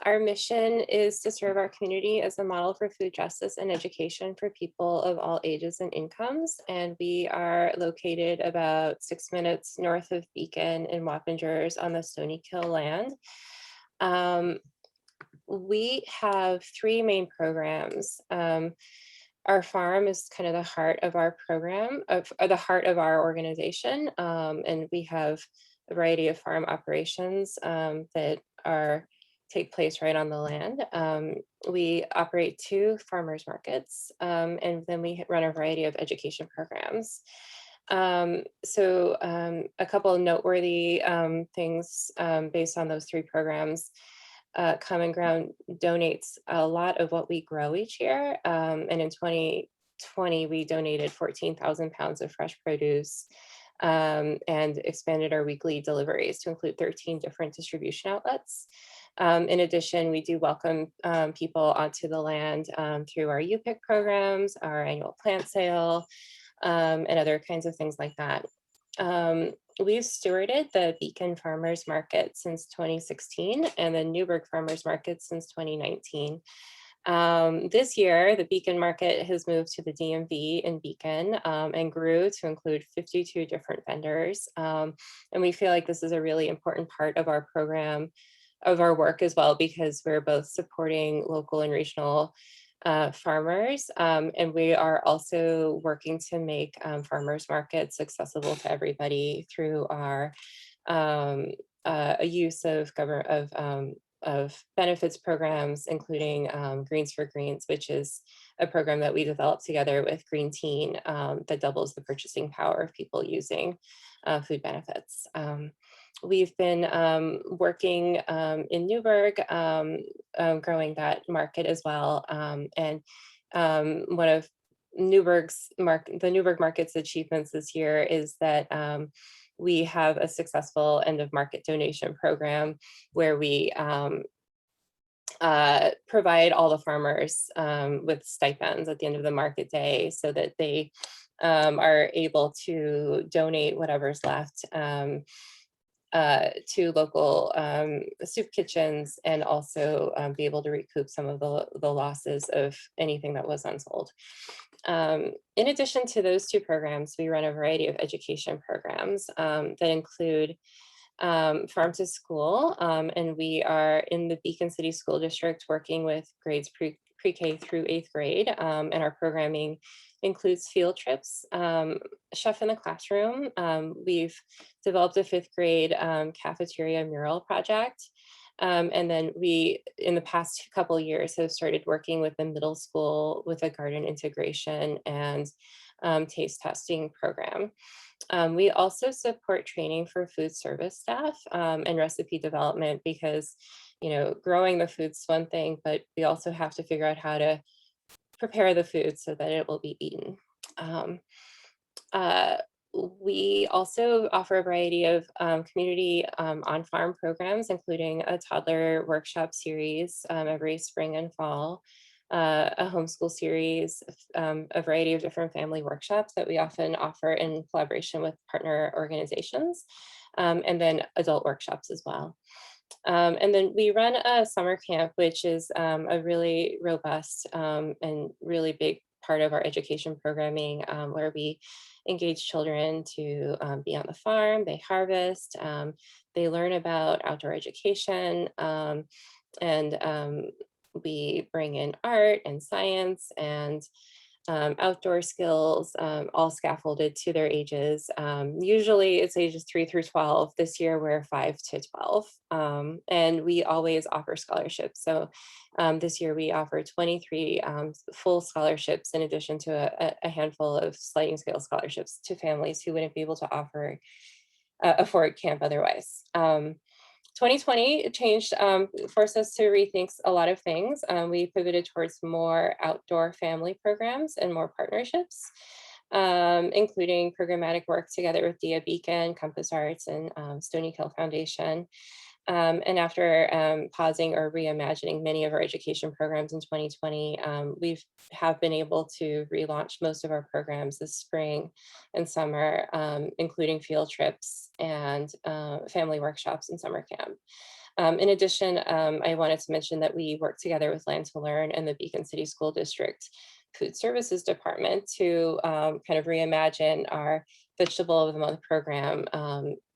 our mission is to serve our community as a model for food justice and education for people of all ages and incomes. And we are located about 6 minutes north of Beacon in Wappingers on the Stony Kill land. We have 3 main programs. Our farm is kind of the heart of our program, or the heart of our organization. And we have a variety of farm operations that are take place right on the land. We operate 2 farmers markets, and then we run a variety of education programs. A couple of noteworthy things based on those 3 programs. Common Ground donates a lot of what we grow each year, and in 2020 we donated 14,000 pounds of fresh produce, and expanded our weekly deliveries to include 13 different distribution outlets. In addition, we do welcome people onto the land through our UPIC programs, our annual plant sale, and other kinds of things like that. We've stewarded the Beacon Farmers Market since 2016 and the Newburgh Farmers Market since 2019. This year, the Beacon Market has moved to the DMV in Beacon and grew to include 52 different vendors. And we feel like this is a really important part of our program, of our work as well, because we're both supporting local and regional farmers, and we are also working to make farmers markets accessible to everybody through our use of benefits programs, including Greens for Greens, which is a program that we developed together with Green Teen that doubles the purchasing power of people using food benefits. We've been working in Newburgh, growing that market as well. And one of the Newburgh Market's achievements this year is that we have a successful end of market donation program where we provide all the farmers with stipends at the end of the market day so that they are able to donate whatever's left to local soup kitchens, and also be able to recoup some of the losses of anything that was unsold. In addition to those 2 programs, we run a variety of education programs that include Farm to School, and we are in the Beacon City School District working with grades pre-K through 8th grade, and our programming includes field trips, Chef in the Classroom. We've developed a 5th grade cafeteria mural project. And then we, in the past couple of years, have started working with the middle school with a garden integration and taste testing program. We also support training for food service staff and recipe development because, growing the food's one thing, but we also have to figure out how to prepare the food so that it will be eaten. We also offer a variety of community on-farm programs, including a toddler workshop series every spring and fall, a homeschool series, a variety of different family workshops that we often offer in collaboration with partner organizations, and then adult workshops as well. And then we run a summer camp, which is a really robust and really big part of our education programming, where we engage children to be on the farm, they harvest, they learn about outdoor education, and we bring in art and science and outdoor skills, all scaffolded to their ages. Usually it's ages 3 through 12. This year we're 5 to 12. And we always offer scholarships. So this year we offer 23 full scholarships in addition to a handful of sliding scale scholarships to families who wouldn't be able to afford camp otherwise. 2020 changed, forced us to rethink a lot of things. We pivoted towards more outdoor family programs and more partnerships, including programmatic work together with Dia Beacon, Compass Arts, and Stony Hill Foundation. And after pausing or reimagining many of our education programs in 2020, we have been able to relaunch most of our programs this spring and summer, including field trips and family workshops and summer camp. In addition, I wanted to mention that we work together with Land to Learn and the Beacon City School District Food Services Department to kind of reimagine our Vegetable of the Month program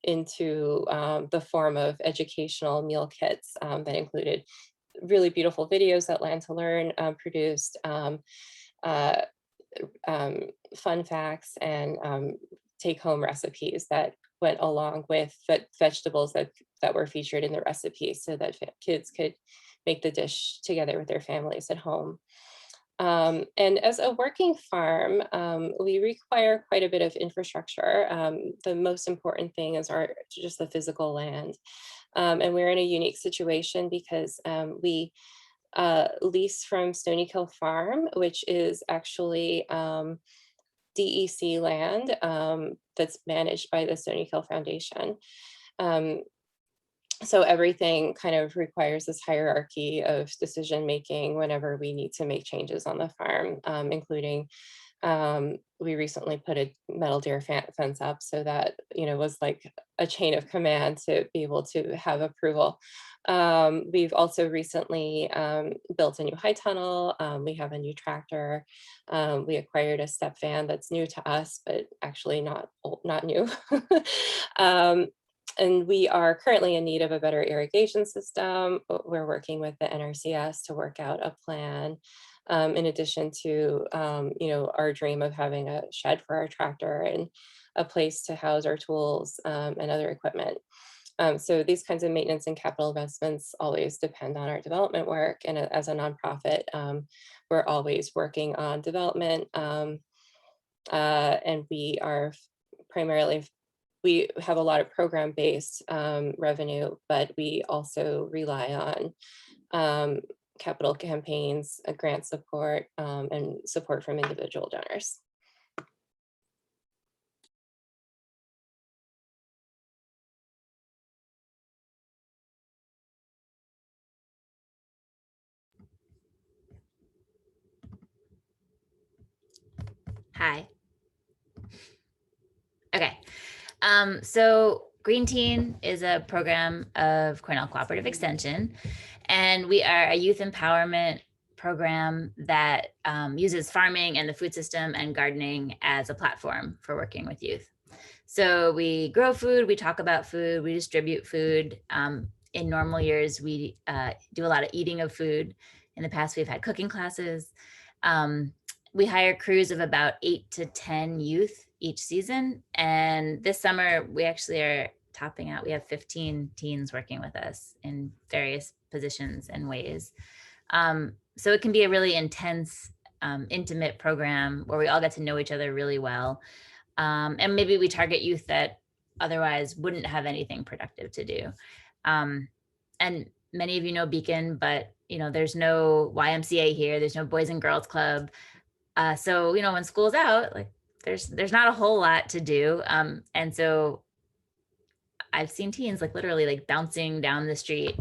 into the form of educational meal kits that included really beautiful videos that Land to Learn produced, fun facts, and take-home recipes that went along with vegetables that were featured in the recipe so that kids could make the dish together with their families at home. And as a working farm, we require quite a bit of infrastructure. The most important thing is just the physical land. And we're in a unique situation because we lease from Stony Kill Farm, which is actually DEC land that's managed by the Stony Kill Foundation. So everything kind of requires this hierarchy of decision making whenever we need to make changes on the farm, including we recently put a metal deer fence up, so that was like a chain of command to be able to have approval. We've also recently built a new high tunnel. We have a new tractor. We acquired a step van that's new to us, but actually not new. And we are currently in need of a better irrigation system. We're working with the NRCS to work out a plan. In addition to, our dream of having a shed for our tractor and a place to house our tools and other equipment. So these kinds of maintenance and capital investments always depend on our development work. And as a nonprofit, we're always working on development. And we are we have a lot of program-based revenue, but we also rely on capital campaigns, grant support, and support from individual donors. Hi. Okay. So Green Teen is a program of Cornell Cooperative Extension, and we are a youth empowerment program that uses farming and the food system and gardening as a platform for working with youth. So we grow food, we talk about food, we distribute food. In normal years, we do a lot of eating of food. In the past, we've had cooking classes. We hire crews of about 8 to 10 youth each season. And this summer, we actually are topping out. We have 15 teens working with us in various positions and ways. So it can be a really intense, intimate program where we all get to know each other really well. And maybe we target youth that otherwise wouldn't have anything productive to do. And many of you know Beacon, but there's no YMCA here. There's no Boys and Girls Club. So, when school's out, like there's not a whole lot to do. And so I've seen teens literally bouncing down the street,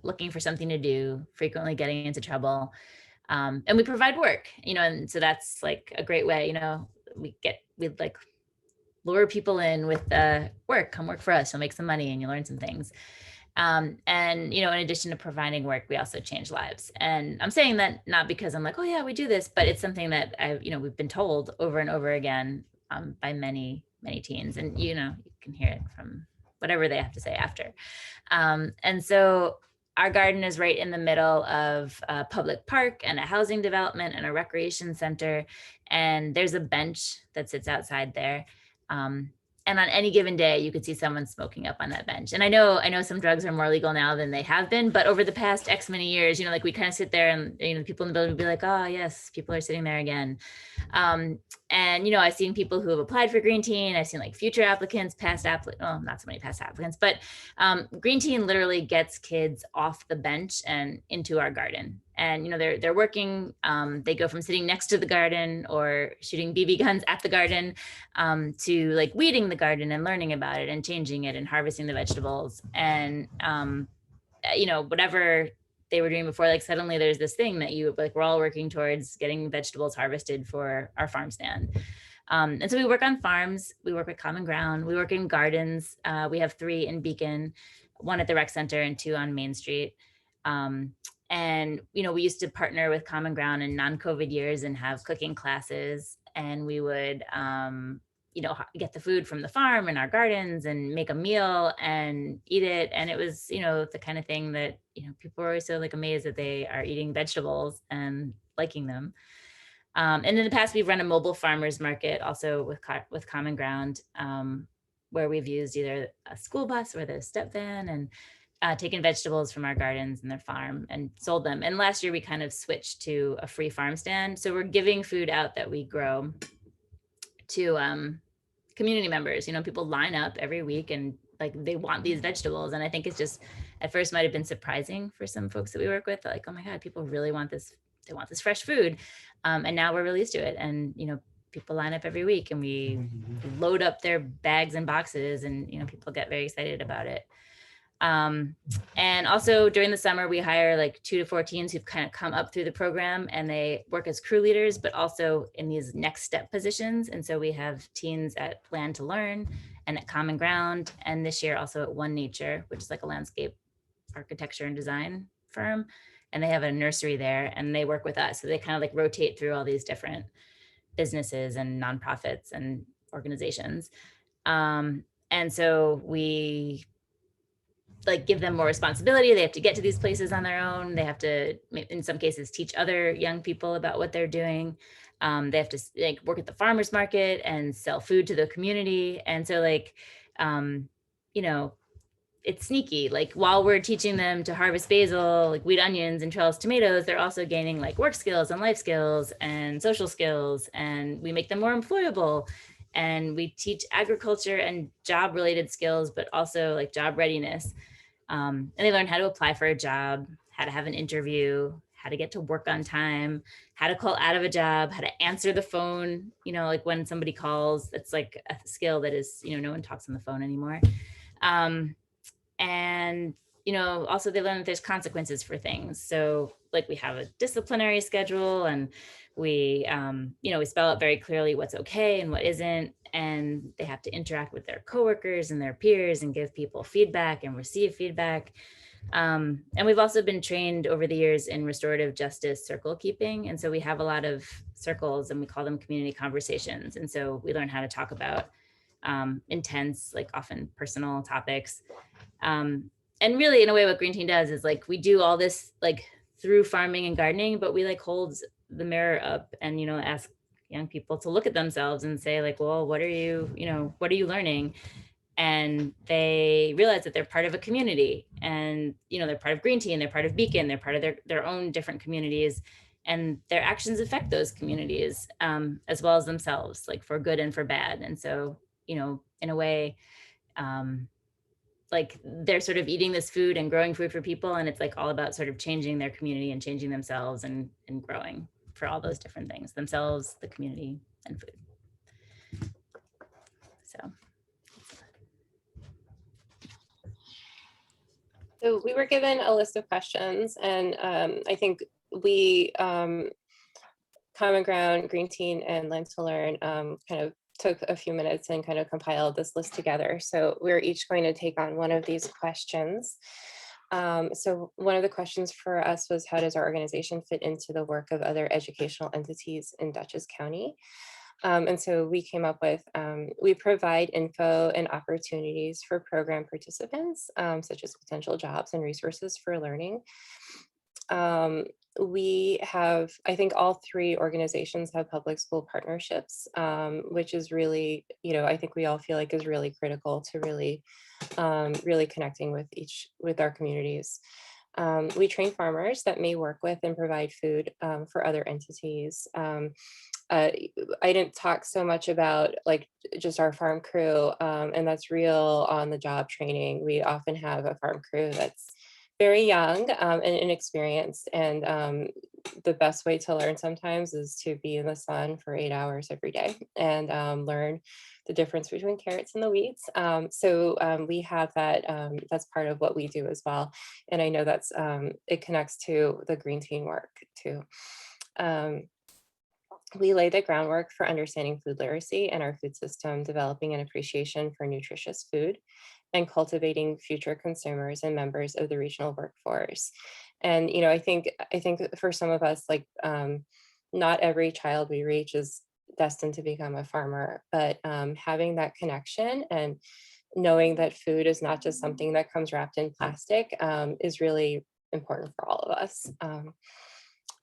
looking for something to do, frequently getting into trouble. And we provide work, and so that's a great way, we'd lure people in with work, come work for us, you'll make some money and you learn some things. And, in addition to providing work, we also change lives. And I'm saying that not because I'm oh yeah, we do this, but it's something that we've been told over and over again by many, many teens. And, you can hear it from whatever they have to say after. And so our garden is right in the middle of a public park and a housing development and a recreation center. And there's a bench that sits outside there. And on any given day, you could see someone smoking up on that bench. And I know some drugs are more legal now than they have been, but over the past X many years, we kind of sit there and, people in the building would be like, oh yes, people are sitting there again. And, I've seen people who have applied for Green Teen. I've seen future applicants, not so many past applicants, but Green Teen literally gets kids off the bench and into our garden. And, they're working, they go from sitting next to the garden or shooting BB guns at the garden to weeding the garden and learning about it and changing it and harvesting the vegetables. And, whatever they were doing before, suddenly there's this thing that we're all working towards getting vegetables harvested for our farm stand. And so we work on farms, we work with Common Ground, we work in gardens. We have 3 in Beacon, 1 at the rec center and 2 on Main Street. And, we used to partner with Common Ground in non-COVID years and have cooking classes, and we would, get the food from the farm and our gardens and make a meal and eat it. And it was, the kind of thing that, people were always so amazed that they are eating vegetables and liking them. And in the past, we've run a mobile farmers market also with Common Ground. where we've used either a school bus or the step van and taken vegetables from our gardens and their farm and sold them. And last year we kind of switched to a free farm stand. So we're giving food out that we grow to community members. You know, people line up every week and like they want these vegetables. And I think it's just at first might have been surprising for some folks that we work with, like, oh my God, people really want this. They want this fresh food. And now we're really used to it. And, you know, people line up every week and we load up their bags and boxes and, you know, people get very excited about it. And also during the summer, we hire like 2 to 4 teens who've kind of come up through the program and they work as crew leaders, but also in these next step positions. And so we have teens at Plan to Learn and at Common Ground. And this year also at One Nature, which is like a landscape architecture and design firm. And they have a nursery there and they work with us. So they kind of like rotate through all these different businesses and nonprofits and organizations. And so we like give them more responsibility. They have to get to these places on their own. They have to, in some cases, teach other young people about what they're doing. They have to like work at the farmer's market and sell food to the community. And so like, you know, it's sneaky. Like while we're teaching them to harvest basil, like weed onions and trellis tomatoes, they're also gaining like work skills and life skills and social skills. And we make them more employable. And we teach agriculture and job related skills, but also like job readiness. And they learn how to apply for a job, how to have an interview, how to get to work on time, how to call out of a job, how to answer the phone, you know, like when somebody calls, it's like a skill that is, you know, no one talks on the phone anymore. And, you know, also they learn that there's consequences for things. So like we have a disciplinary schedule and we, you know, we spell out very clearly what's okay and what isn't. And they have to interact with their coworkers and their peers and give people feedback and receive feedback. And we've also been trained over the years in restorative justice circle keeping. And so we have a lot of circles and we call them community conversations. And so we learn how to talk about intense, like often personal topics. And really in a way what Green Team does is like, we do all this like through farming and gardening, but we like hold the mirror up and, you know, ask young people to look at themselves and say like, well, what are you, you know, what are you learning? And they realize that they're part of a community and, you know, they're part of Green Team, they're part of Beacon, they're part of their own different communities and their actions affect those communities as well as themselves, like for good and for bad. And so, you know, in a way, like they're sort of eating this food and growing food for people. And it's like all about sort of changing their community and changing themselves and growing for all those different things, themselves, the community and food. So we were given a list of questions and I think we, Common Ground, Green Team and Learn to Learn kind of took a few minutes and kind of compiled this list together. So we're each going to take on one of these questions. So one of the questions for us was, how does our organization fit into the work of other educational entities in Dutchess County? And so we came up with, we provide info and opportunities for program participants, such as potential jobs and resources for learning. We have, I think all 3 organizations have public school partnerships, which is really, you know, I think we all feel like is really critical to really, really connecting with our communities. We train farmers that may work with and provide food for other entities. I didn't talk so much about like just our farm crew, and that's real on the job training. We often have a farm crew that's very young and inexperienced, and the best way to learn sometimes is to be in the sun for 8 hours every day and learn the difference between carrots and the weeds. So we have that, that's part of what we do as well. And I know that's, it connects to the Green Team work too. We lay the groundwork for understanding food literacy and our food system, developing an appreciation for nutritious food, and cultivating future consumers and members of the regional workforce. And, you know, I think for some of us, like not every child we reach is destined to become a farmer, but having that connection and knowing that food is not just something that comes wrapped in plastic is really important for all of us.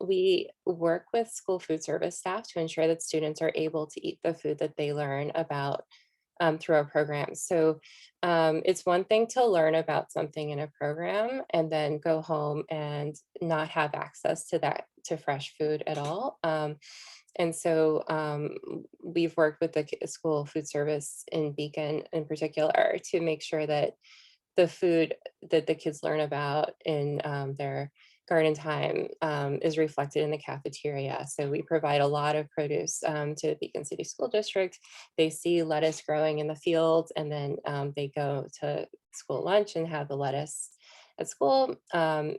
We work with school food service staff to ensure that students are able to eat the food that they learn about through our programs. So it's one thing to learn about something in a program and then go home and not have access to to fresh food at all. And so we've worked with the school food service in Beacon in particular to make sure that the food that the kids learn about in their garden time is reflected in the cafeteria. So we provide a lot of produce to the Beacon City School District. They see lettuce growing in the fields, and then they go to school lunch and have the lettuce at school, and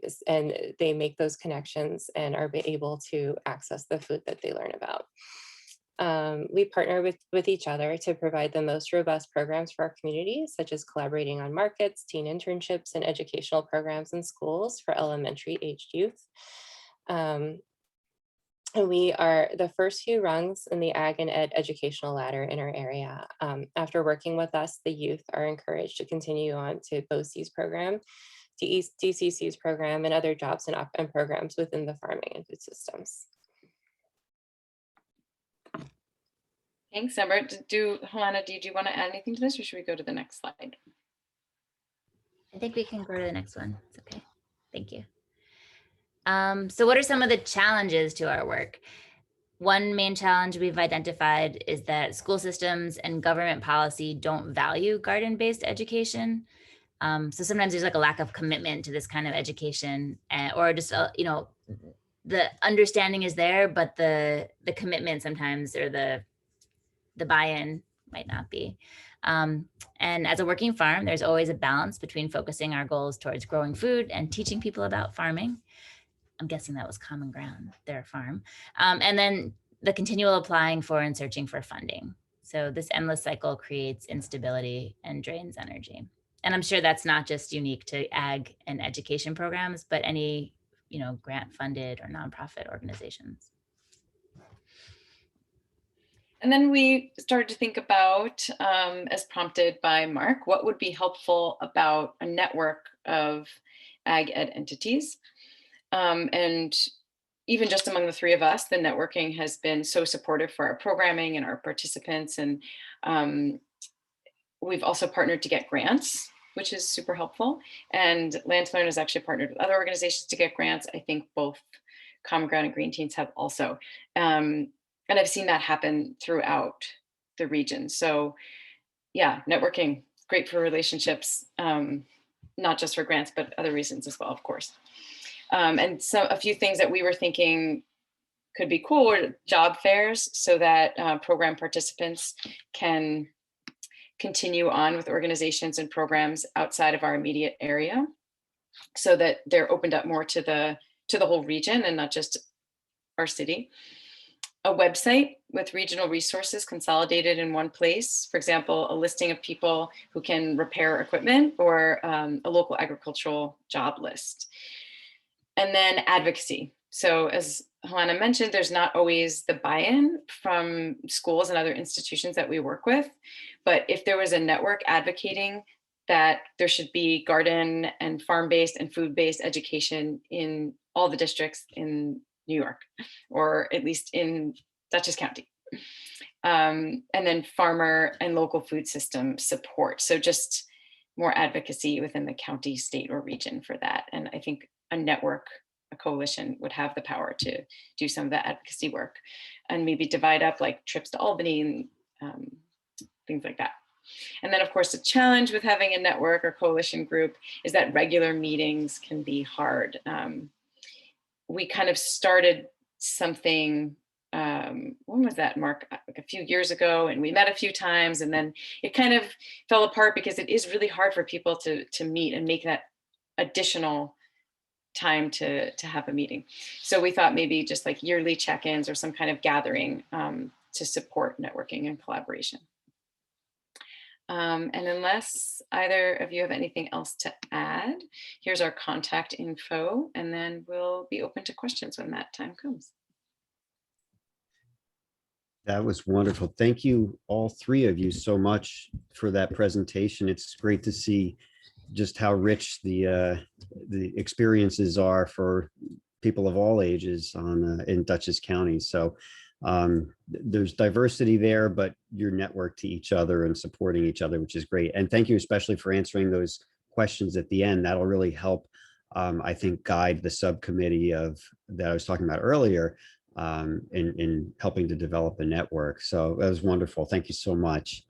they make those connections and are able to access the food that they learn about. We partner with each other to provide the most robust programs for our community, such as collaborating on markets, teen internships, and educational programs in schools for elementary aged youth. And we are the first few rungs in the Ag and Ed educational ladder in our area. After working with us, the youth are encouraged to continue on to BOCES program, DCC's program, and other jobs and programs within the farming and food systems. Thanks, Amber. Helena, do you want to add anything to this, or should we go to the next slide? I think we can go to the next one. It's okay. Thank you. So what are some of the challenges to our work? One main challenge we've identified is that school systems and government policy don't value garden-based education. So sometimes there's like a lack of commitment to this kind of education, or just, the understanding is there, but the commitment sometimes, or the buy-in might not be. And as a working farm, there's always a balance between focusing our goals towards growing food and teaching people about farming. I'm guessing that was common ground, their farm. And then the continual applying for and searching for funding. So this endless cycle creates instability and drains energy. And I'm sure that's not just unique to ag and education programs, but any, grant funded or nonprofit organizations. And then we started to think about, as prompted by Mark, what would be helpful about a network of ag ed entities. And even just among the three of us, the networking has been so supportive for our programming and our participants. And we've also partnered to get grants, which is super helpful. And Land to Learn has actually partnered with other organizations to get grants. I think both Common Ground and Green Teens have also. And I've seen that happen throughout the region. So yeah, networking, great for relationships, not just for grants, but other reasons as well, of course. And so a few things that we were thinking could be cool were job fairs, so that program participants can continue on with organizations and programs outside of our immediate area, so that they're opened up more to the whole region and not just our city. A website with regional resources consolidated in one place. For example, a listing of people who can repair equipment, or a local agricultural job list. And then advocacy. So as Helena mentioned, there's not always the buy-in from schools and other institutions that we work with. But if there was a network advocating that there should be garden and farm-based and food-based education in all the districts in New York, or at least in Dutchess County. And then farmer and local food system support. So just more advocacy within the county, state, or region for that. And I think a network, a coalition would have the power to do some of that advocacy work, and maybe divide up like trips to Albany and things like that. And then of course, the challenge with having a network or coalition group is that regular meetings can be hard. We kind of started something, when was that, Mark? Like a few years ago, and we met a few times, and then it kind of fell apart because it is really hard for people to meet and make that additional time to have a meeting. So we thought maybe just like yearly check-ins or some kind of gathering to support networking and collaboration. And unless either of you have anything else to add, here's our contact info, and then we'll be open to questions when that time comes. That was wonderful. Thank you, all three of you, so much for that presentation. It's great to see just how rich the experiences are for people of all ages in Dutchess County. So There's diversity there, but you're networked to each other and supporting each other, which is great. And thank you especially for answering those questions at the end. That'll really help, I think, guide the subcommittee that I was talking about earlier in helping to develop the network. So that was wonderful. Thank you so much.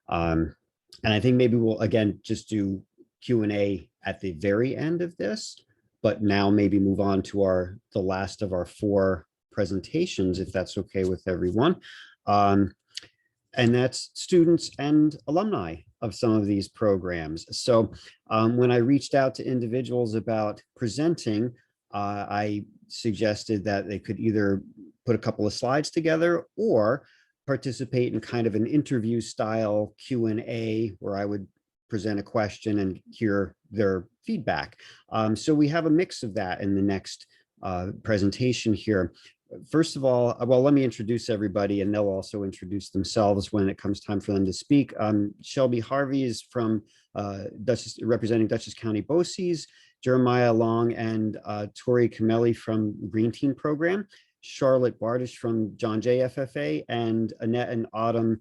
And I think maybe we'll, again, just do Q&A at the very end of this, but now maybe move on to the last of our 4 presentations, if that's okay with everyone. And that's students and alumni of some of these programs. So when I reached out to individuals about presenting, I suggested that they could either put a couple of slides together or participate in kind of an interview style Q&A where I would present a question and hear their feedback. So we have a mix of that in the next presentation here. First of all, well, let me introduce everybody and they'll also introduce themselves when it comes time for them to speak. Shelby Harvey is from representing Dutchess County BOCES, Jeremiah Long and Tori Camelli from Green Team Program, Charlotte Bardish from John Jay FFA, and Annette and Autumn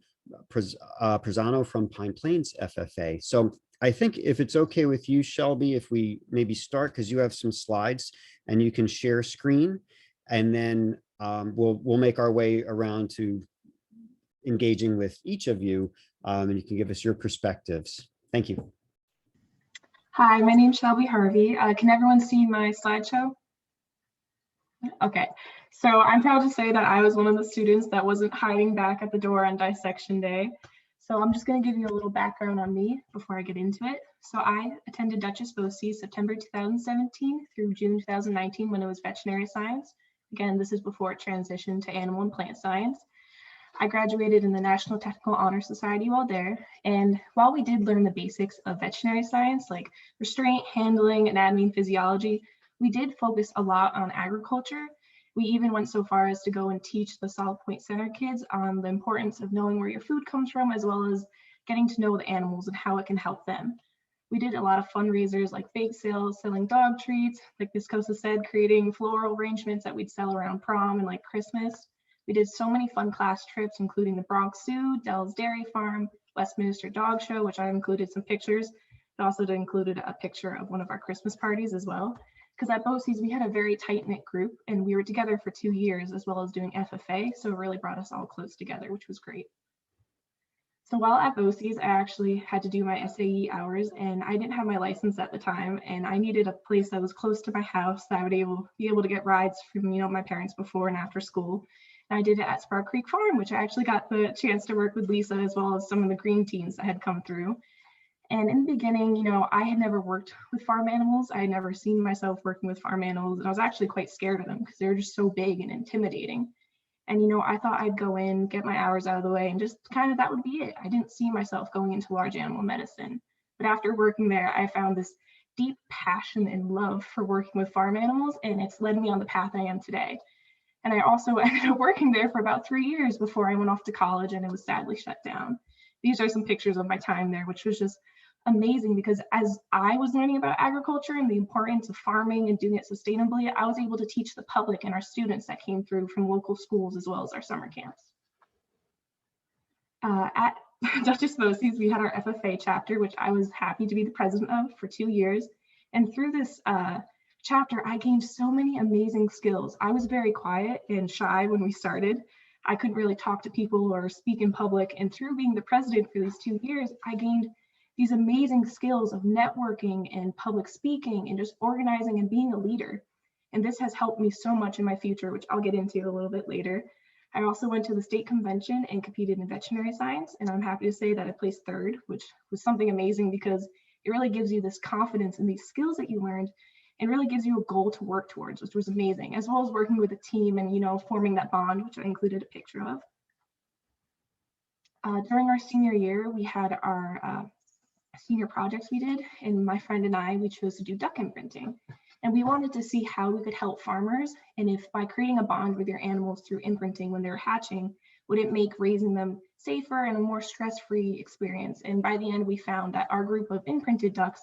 Prezano from Pine Plains FFA. So I think if it's okay with you, Shelby, if we maybe start, because you have some slides and you can share screen, and then we'll make our way around to engaging with each of you, and you can give us your perspectives. Thank you. Hi, my name's Shelby Harvey. Can everyone see my slideshow? Okay, so I'm proud to say that I was one of the students that wasn't hiding back at the door on dissection day. So I'm just going to give you a little background on me before I get into it. So I attended Dutchess BOCES September 2017 through June 2019 when it was veterinary science. Again, this is before it transitioned to animal and plant science. I graduated in the National Technical Honor Society while there. And while we did learn the basics of veterinary science, like restraint, handling, anatomy, and physiology, we did focus a lot on agriculture. We even went so far as to go and teach the Solid Point Center kids on the importance of knowing where your food comes from, as well as getting to know the animals and how it can help them. We did a lot of fundraisers like bake sales, selling dog treats, like Miss Cosa said, creating floral arrangements that we'd sell around prom and like Christmas. We did so many fun class trips, including the Bronx Zoo, Dell's Dairy Farm, Westminster Dog Show, which I included some pictures. It also included a picture of one of our Christmas parties as well. Because at BOCES, we had a very tight-knit group and we were together for 2 years as well as doing FFA. So it really brought us all close together, which was great. So while at BOCES, I actually had to do my SAE hours and I didn't have my license at the time. And I needed a place that was close to my house that I would be able to get rides from, my parents before and after school. And I did it at Sprout Creek Farm, which I actually got the chance to work with Lisa as well as some of the green teams that had come through. And in the beginning, I had never worked with farm animals. I had never seen myself working with farm animals. And I was actually quite scared of them because they were just so big and intimidating. And, I thought I'd go in, get my hours out of the way and just kind of that would be it. I didn't see myself going into large animal medicine. But after working there, I found this deep passion and love for working with farm animals. And it's led me on the path I am today. And I also ended up working there for about 3 years before I went off to college and it was sadly shut down. These are some pictures of my time there, which was just amazing because as I was learning about agriculture and the importance of farming and doing it sustainably, I was able to teach the public and our students that came through from local schools as well as our summer camps. At Dutchess BOCES, we had our FFA chapter, which I was happy to be the president of for 2 years. And through this chapter, I gained so many amazing skills. I was very quiet and shy when we started. I couldn't really talk to people or speak in public. And through being the president for these 2 years, I gained these amazing skills of networking and public speaking and just organizing and being a leader. And this has helped me so much in my future, which I'll get into a little bit later. I also went to the state convention and competed in veterinary science. And I'm happy to say that I placed 3rd, which was something amazing because it really gives you this confidence in these skills that you learned and really gives you a goal to work towards, which was amazing, as well as working with a team and, forming that bond, which I included a picture of. During our senior year, we had our senior projects we did, and my friend and I, we chose to do duck imprinting. And we wanted to see how we could help farmers, and if by creating a bond with your animals through imprinting when they're hatching, would it make raising them safer and a more stress-free experience? And by the end, we found that our group of imprinted ducks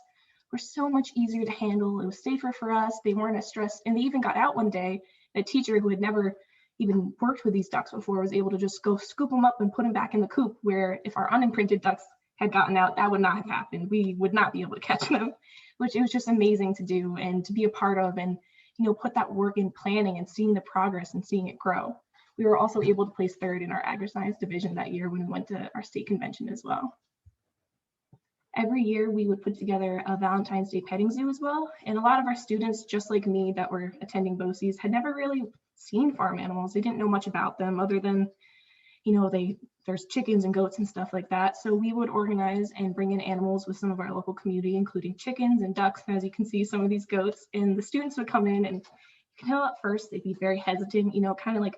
were so much easier to handle. It was safer for us. They weren't as stressed, and they even got out one day. A teacher who had never, even worked with these ducks before was able to just go scoop them up and put them back in the coop, where if our unimprinted ducks had gotten out, that would not have happened. We would not be able to catch them, which it was just amazing to do and to be a part of, and put that work in planning and seeing the progress and seeing it grow. We were also able to place third in our agri-science division that year when we went to our state convention as well. Every year we would put together a Valentine's Day petting zoo as well. And a lot of our students, just like me, that were attending BOCES had never really seen farm animals. They didn't know much about them other than, there's chickens and goats and stuff like that. So we would organize and bring in animals with some of our local community, including chickens and ducks. And as you can see, some of these goats, and the students would come in, and you can tell at first they'd be very hesitant, kind of like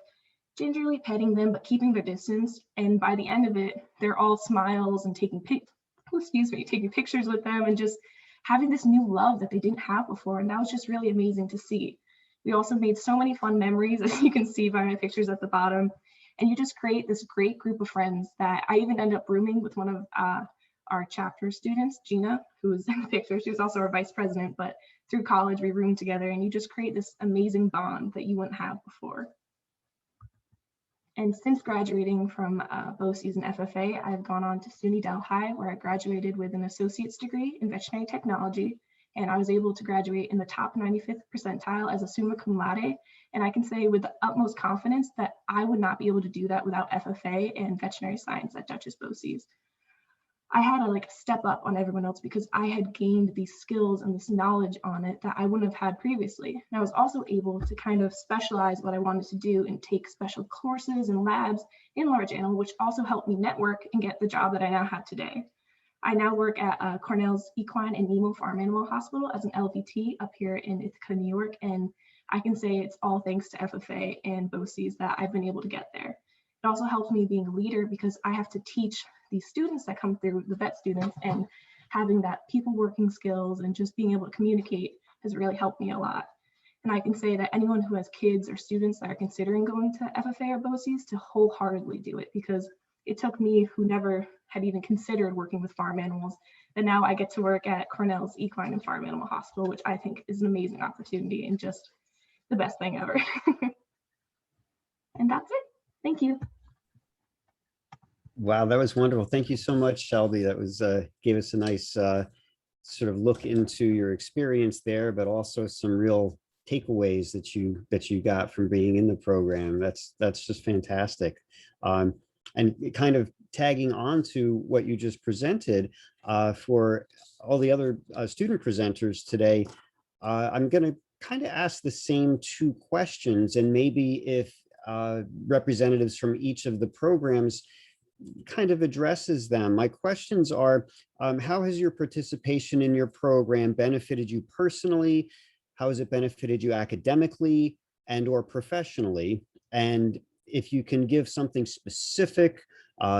gingerly petting them, but keeping their distance. And by the end of it, they're all smiles and taking pictures with them and just having this new love that they didn't have before. And that was just really amazing to see. We also made so many fun memories, as you can see by my pictures at the bottom. And you just create this great group of friends that I even ended up rooming with one of our chapter students, Gina, who was in the picture. She was also our vice president, but through college we roomed together, and you just create this amazing bond that you wouldn't have before. And since graduating from BOCES and FFA, I've gone on to SUNY Delhi, where I graduated with an associate's degree in veterinary technology. And I was able to graduate in the top 95th percentile as a summa cum laude. And I can say with the utmost confidence that I would not be able to do that without FFA and veterinary science at Dutchess BOCES. I had to step up on everyone else because I had gained these skills and this knowledge on it that I wouldn't have had previously. And I was also able to kind of specialize what I wanted to do and take special courses and labs in large animal, which also helped me network and get the job that I now have today. I now work at Cornell's Equine and Nemo Farm Animal Hospital as an LVT up here in Ithaca, New York. And I can say it's all thanks to FFA and BOCES that I've been able to get there. It also helps me being a leader because I have to teach these students that come through, the vet students, and having that people working skills and just being able to communicate has really helped me a lot. And I can say that anyone who has kids or students that are considering going to FFA or BOCES to wholeheartedly do it, because it took me, who never had even considered working with farm animals, and now I get to work at Cornell's Equine and Farm Animal Hospital, which I think is an amazing opportunity and just the best thing ever. And that's it. Thank you. Wow, that was wonderful. Thank you so much, Shelby. That was gave us a nice sort of look into your experience there, but also some real takeaways that you got from being in the program. That's just fantastic. And kind of tagging on to what you just presented for all the other student presenters today, I'm going to kind of ask the same two questions, and maybe if representatives from each of the programs kind of addresses them. My questions are, how has your participation in your program benefited you personally? How has it benefited you academically and or professionally? And if you can give something specific,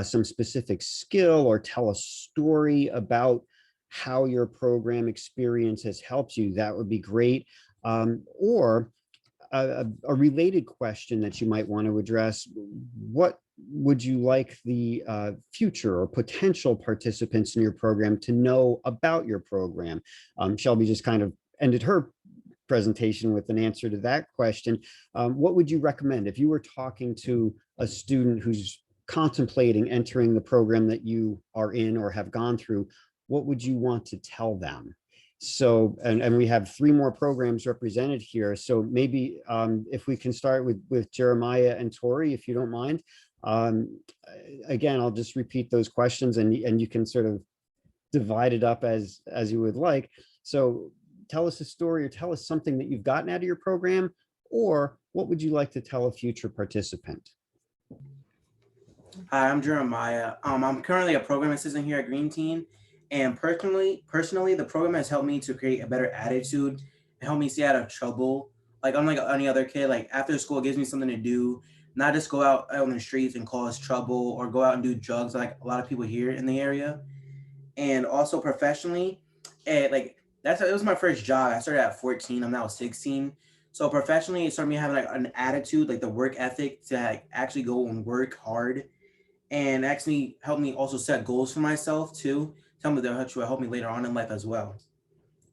some specific skill, or tell a story about how your program experience has helped you, that would be great. Or a related question that you might want to address: what would you like the future or potential participants in your program to know about your program? Shelby just kind of ended her presentation with an answer to that question. What would you recommend if you were talking to a student who's contemplating entering the program that you are in or have gone through? What would you want to tell them? So, and we have 3 more programs represented here. So maybe if we can start with Jeremiah and Tori, if you don't mind. Again, I'll just repeat those questions, and you can sort of divide it up as you would like. So tell us a story, or tell us something that you've gotten out of your program, or what would you like to tell a future participant? Hi, I'm Jeremiah. I'm currently a program assistant here at Green Teen. And personally, the program has helped me to create a better attitude and help me stay out of trouble. Like, unlike any other kid, like after school, it gives me something to do, not just go out on the streets and cause trouble or go out and do drugs like a lot of people here in the area. And also professionally, it was my first job. I started at 14. I'm now 16. So professionally, it started me having an attitude, like the work ethic to actually go and work hard, and actually helped me also set goals for myself too. Tell me that will help me later on in life as well.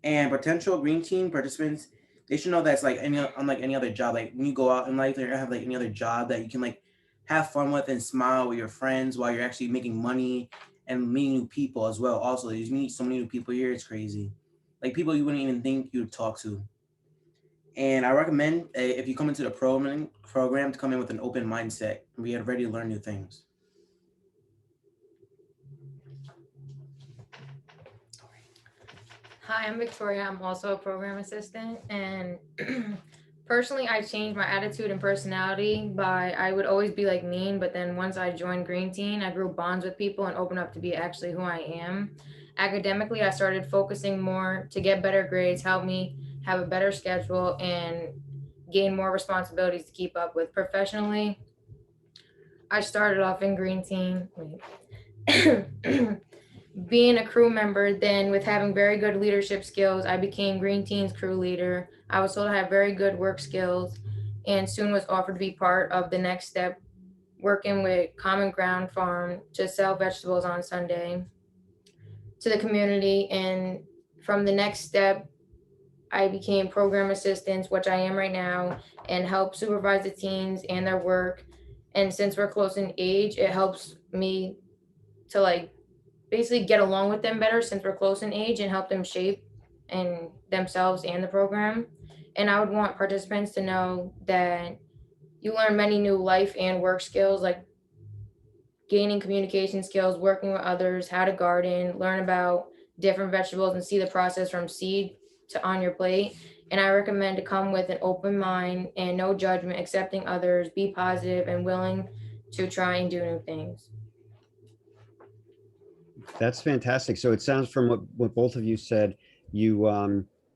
And potential Green Team participants, they should know that's like unlike any other job. Like when you go out in life, you're gonna have like any other job that you can like have fun with and smile with your friends while you're actually making money and meeting new people as well. Also, you meet so many new people here, it's crazy. Like people you wouldn't even think you'd talk to. And I recommend if you come into the program to come in with an open mindset and be ready to learn new things. Hi, I'm Victoria. I'm also a program assistant, and personally, I changed my attitude and personality by I would always be like mean, but then once I joined Green Teen, I grew bonds with people and opened up to be actually who I am. Academically, I started focusing more to get better grades, help me have a better schedule, and gain more responsibilities to keep up with. Professionally, I started off in Green Teen. Being a crew member, then with having very good leadership skills, I became Green Teen's crew leader. I was told I have very good work skills and soon was offered to be part of the next step, working with Common Ground Farm to sell vegetables on Sunday to the community. And from the next step, I became program assistant, which I am right now, and help supervise the teens and their work. And since we're close in age, it helps me to like basically get along with them better since we're close in age and help them shape and themselves and the program. And I would want participants to know that you learn many new life and work skills like gaining communication skills, working with others, how to garden, learn about different vegetables and see the process from seed to on your plate. And I recommend to come with an open mind and no judgment, accepting others, be positive and willing to try and do new things. That's fantastic. So it sounds from what both of you said, you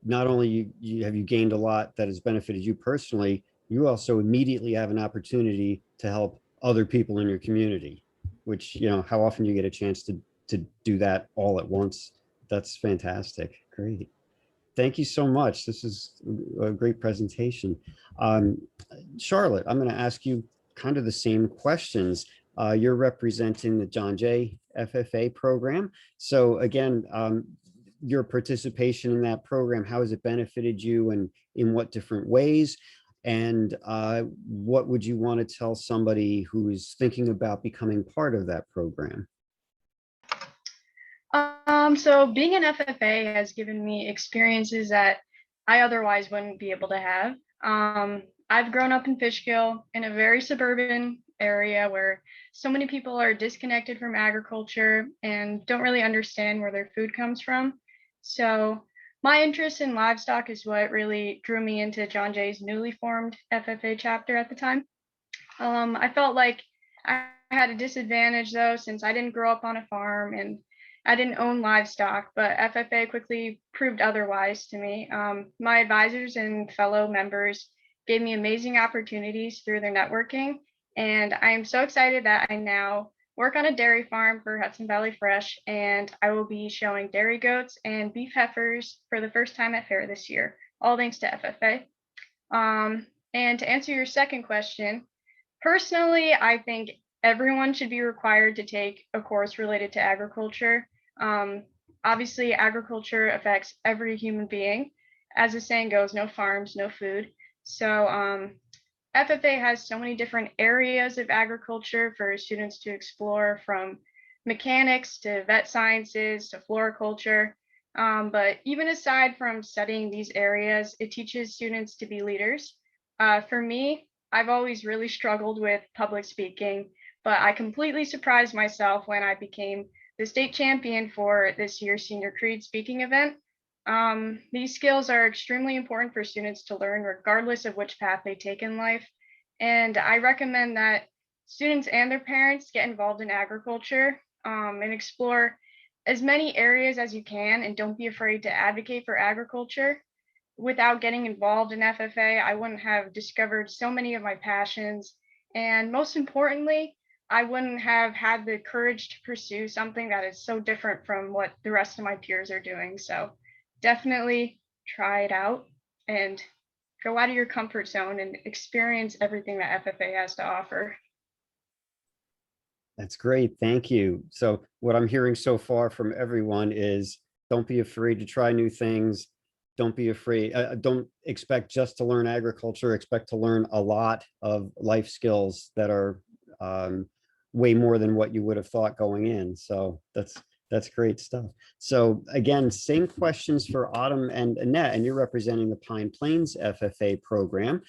not only have you gained a lot that has benefited you personally, you also immediately have an opportunity to help other people in your community, which, you know, how often you get a chance to do that all at once. That's fantastic. Great. Thank you so much. This is a great presentation. Charlotte, I'm going to ask you kind of the same questions. You're representing the John Jay FFA program. So again, your participation in that program, how has it benefited you and in what different ways? And what would you want to tell somebody who is thinking about becoming part of that program? So being an FFA has given me experiences that I otherwise wouldn't be able to have. I've grown up in Fishkill in a very suburban area where so many people are disconnected from agriculture and don't really understand where their food comes from. So my interest in livestock is what really drew me into John Jay's newly formed FFA chapter at the time. I felt like I had a disadvantage though, since I didn't grow up on a farm and I didn't own livestock, but FFA quickly proved otherwise to me. My advisors and fellow members gave me amazing opportunities through their networking, and I am so excited that I now work on a dairy farm for Hudson Valley Fresh, and I will be showing dairy goats and beef heifers for the first time at fair this year, all thanks to FFA. And to answer your second question, personally, I think everyone should be required to take a course related to agriculture. Obviously, agriculture affects every human being. As the saying goes, no farms, no food. So FFA has so many different areas of agriculture for students to explore, from mechanics to vet sciences to floriculture. But even aside from studying these areas, it teaches students to be leaders. For me, I've always really struggled with public speaking, but I completely surprised myself when I became the state champion for this year's Senior Creed speaking event. These skills are extremely important for students to learn regardless of which path they take in life. And I recommend that students and their parents get involved in agriculture and explore as many areas as you can, and don't be afraid to advocate for agriculture. Without getting involved in FFA, I wouldn't have discovered so many of my passions. And most importantly, I wouldn't have had the courage to pursue something that is so different from what the rest of my peers are doing. So definitely try it out and go out of your comfort zone and experience everything that FFA has to offer. That's great. Thank you. So what I'm hearing so far from everyone is don't be afraid to try new things. don't be afraid. Don't expect just to learn agriculture. Expect to learn a lot of life skills that are way more than what you would have thought going in. So that's great stuff. So again, same questions for Autumn and Annette, and you're representing the Pine Plains FFA program.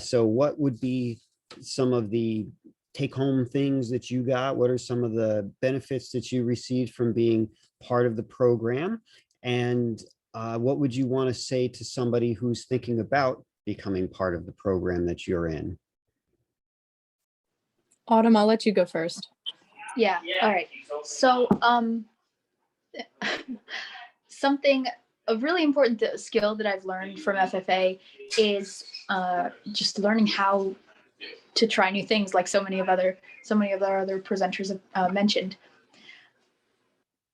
So what would be some of the take-home things that you got? What are some of the benefits that you received from being part of the program? And what would you want to say to somebody who's thinking about becoming part of the program that you're in? Autumn, I'll let you go first. Yeah. All right. So, a really important skill that I've learned from FFA is just learning how to try new things, like so many of our other presenters have mentioned,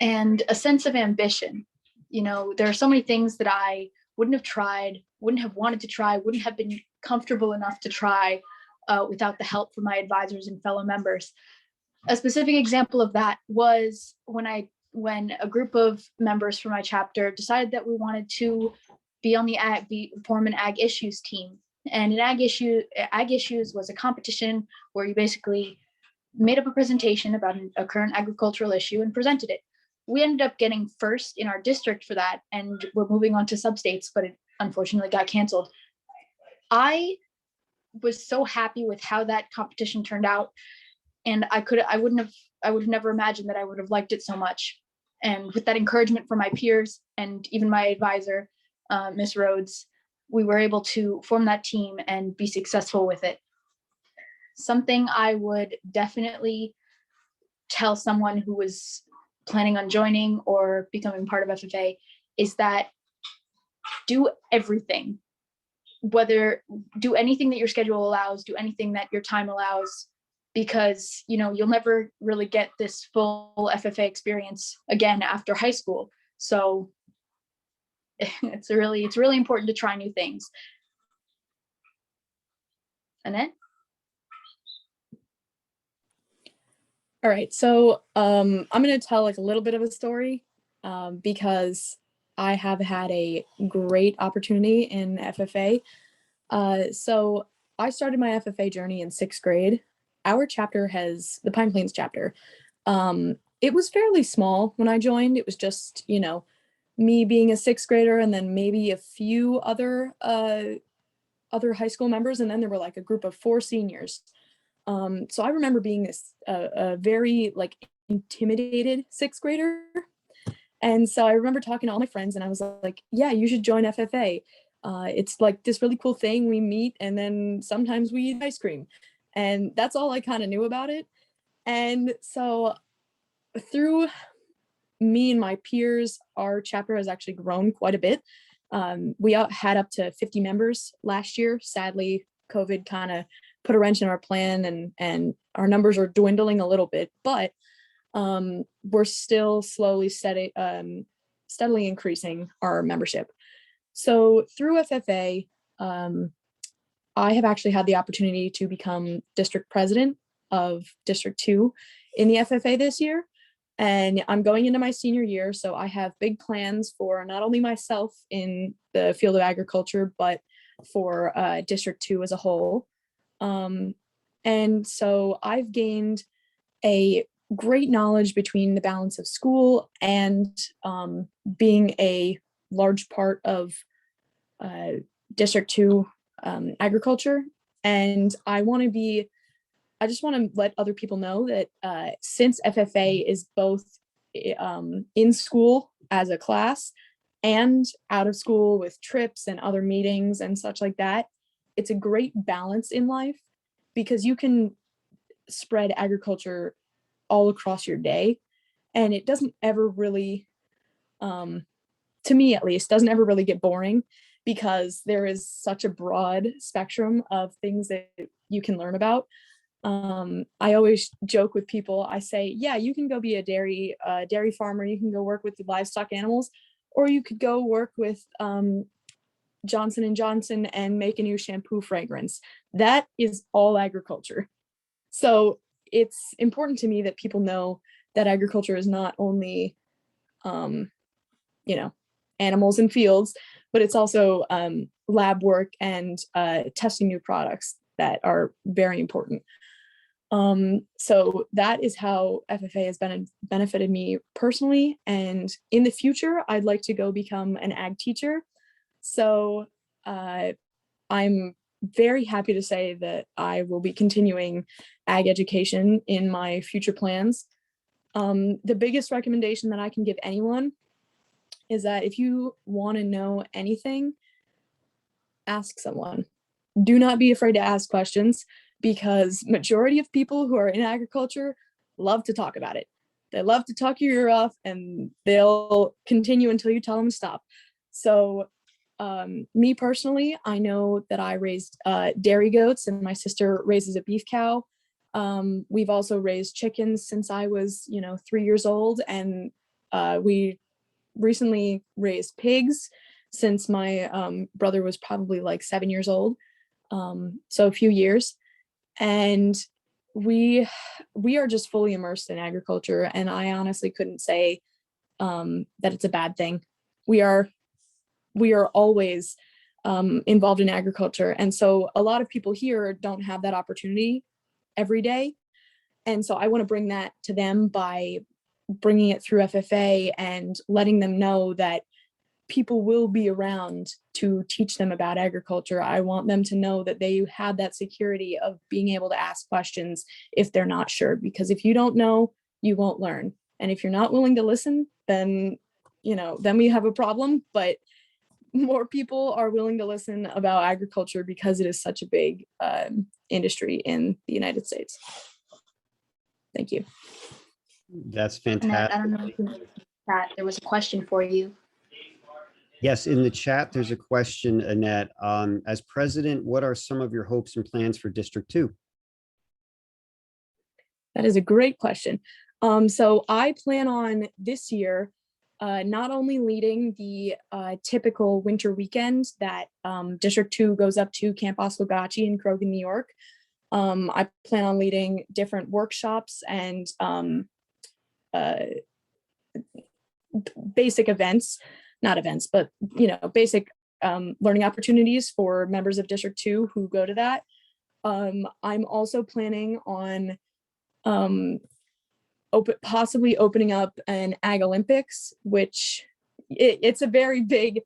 and a sense of ambition. You know, there are so many things that I wouldn't have tried, wouldn't have wanted to try, wouldn't have been comfortable enough to try without the help from my advisors and fellow members. A specific example of that was when a group of members from my chapter decided that we wanted to form an ag issues team. And an ag issues was a competition where you basically made up a presentation about a current agricultural issue and presented it. We ended up getting first in our district for that, and we're moving on to substates, but it unfortunately got canceled. I was so happy with how that competition turned out, and I would have never imagined that I would have liked it so much. And with that encouragement from my peers and even my advisor, Miss Rhodes, we were able to form that team and be successful with it. Something I would definitely tell someone who was planning on joining or becoming part of FFA is that do everything. Do anything that your schedule allows, do anything that your time allows, because you'll never really get this full FFA experience again after high school. So it's really important to try new things. Annette? All right, so I'm going to tell a little bit of a story because I have had a great opportunity in FFA. So I started my FFA journey in 6th grade. Our chapter the Pine Plains chapter. It was fairly small when I joined. It was just, me being a 6th grader and then maybe a few other high school members. And then there were a group of 4 seniors. So I remember being a very intimidated 6th grader. And so I remember talking to all my friends and I was like, yeah, you should join FFA. It's this really cool thing. We meet and then sometimes we eat ice cream. And that's all I kind of knew about it. And so through me and my peers, our chapter has actually grown quite a bit. We had up to 50 members last year. Sadly, COVID kind of put a wrench in our plan and our numbers are dwindling a little bit, but we're still slowly steadily increasing our membership. So through FFA, I have actually had the opportunity to become district president of District 2 in the FFA this year. And I'm going into my senior year, so I have big plans for not only myself in the field of agriculture, but for District 2 as a whole. And so I've gained a great knowledge between the balance of school and being a large part of District 2 agriculture. And I just want to let other people know that since FFA is both in school as a class and out of school with trips and other meetings and such like that, it's a great balance in life because you can spread agriculture all across your day. And it doesn't ever really, to me at least, doesn't ever really get boring because there is such a broad spectrum of things that you can learn about. I always joke with people. I say, yeah, you can go be a dairy farmer. You can go work with the livestock animals, or you could go work with Johnson & Johnson and make a new shampoo fragrance. That is all agriculture. So it's important to me that people know that agriculture is not only, animals and fields, but it's also lab work and testing new products that are very important. So that is how FFA has benefited me personally. And in the future, I'd like to go become an ag teacher. So I'm very happy to say that I will be continuing ag education in my future plans. The biggest recommendation that I can give anyone is that if you want to know anything, ask someone. Do not be afraid to ask questions, because majority of people who are in agriculture love to talk about it. They love to talk your ear off, and they'll continue until you tell them to stop. So me personally, I know that I raised dairy goats, and my sister raises a beef cow. We've also raised chickens since I was, 3 years old, and we recently raised pigs since my brother was probably like 7 years old. So a few years. And we are just fully immersed in agriculture, and I honestly couldn't say that it's a bad thing. We are always involved in agriculture, and so a lot of people here don't have that opportunity every day. And so I want to bring that to them by bringing it through FFA and letting them know that people will be around to teach them about agriculture. I want them to know that they have that security of being able to ask questions if they're not sure, because if you don't know, you won't learn. And if you're not willing to listen, then, then we have a problem. But more people are willing to listen about agriculture because it is such a big industry in the United States. Thank you. That's Annette, fantastic. I don't know if you noticed in the chat, there was a question for you. Yes, in the chat, there's a question, Annette. As president, what are some of your hopes and plans for District 2? That is a great question. So I plan on this year not only leading the typical winter weekend that District 2 goes up to Camp Oswegatchie in Krogan, New York. I plan on leading different workshops and basic events, not events, but basic learning opportunities for members of District 2 who go to that. I'm also planning on possibly opening up an Ag Olympics, which it's a very big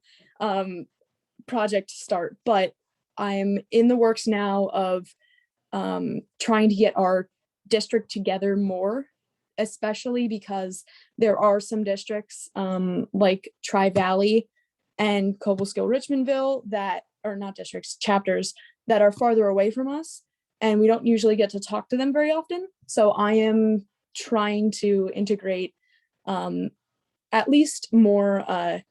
project to start, but I'm in the works now of trying to get our district together more, especially because there are some districts like Tri-Valley and Cobleskill-Richmondville that are not districts, chapters that are farther away from us, and we don't usually get to talk to them very often. So I am trying to integrate at least more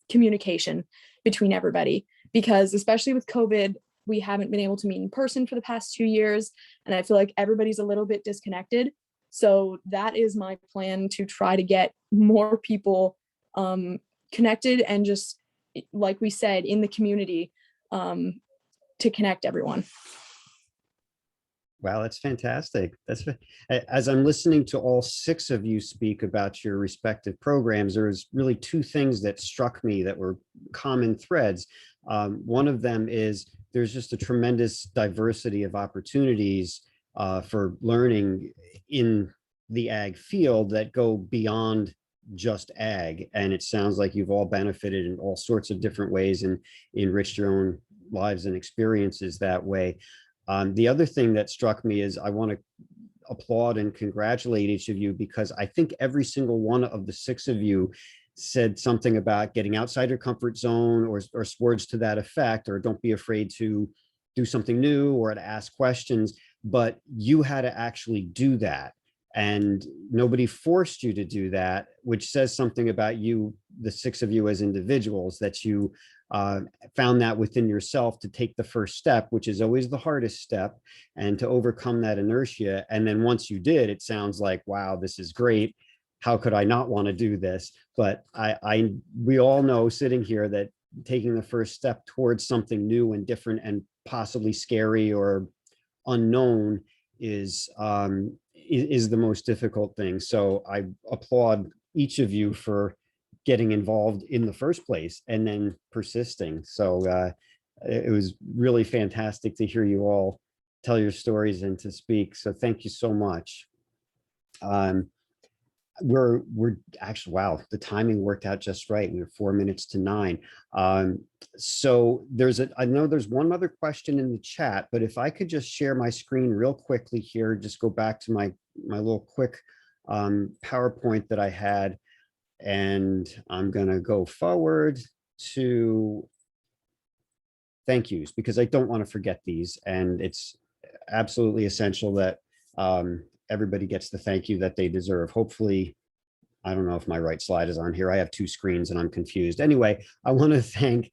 communication between everybody, because especially with COVID, we haven't been able to meet in person for the past 2 years, and I feel like everybody's a little bit disconnected. So that is my plan, to try to get more people connected and just, like we said, in the community to connect everyone. Wow, that's fantastic. As I'm listening to all 6 of you speak about your respective programs, there was really 2 things that struck me that were common threads. One of them is there's just a tremendous diversity of opportunities for learning in the ag field that go beyond just ag. And it sounds like you've all benefited in all sorts of different ways and enriched your own lives and experiences that way. The other thing that struck me is I want to applaud and congratulate each of you, because I think every single one of the 6 of you said something about getting outside your comfort zone, or words to that effect, or don't be afraid to do something new or to ask questions, but you had to actually do that. And nobody forced you to do that, which says something about you, the 6 of you as individuals, that you found that within yourself to take the first step, which is always the hardest step, and to overcome that inertia. And then once you did, it sounds like, wow, this is great. How could I not want to do this? But we all know sitting here that taking the first step towards something new and different and possibly scary or unknown is the most difficult thing. So I applaud each of you for getting involved in the first place and then persisting. So it was really fantastic to hear you all tell your stories and to speak. So thank you so much. We're actually, wow, the timing worked out just right. We were 4 minutes to 9. So I know there's one other question in the chat, but if I could just share my screen real quickly here, just go back to my little quick PowerPoint that I had, and I'm gonna go forward to thank yous, because I don't want to forget these, and it's absolutely essential that everybody gets the thank you that they deserve. Hopefully, I don't know if my right slide is on here. I have 2 screens and I'm confused. Anyway, I want to thank,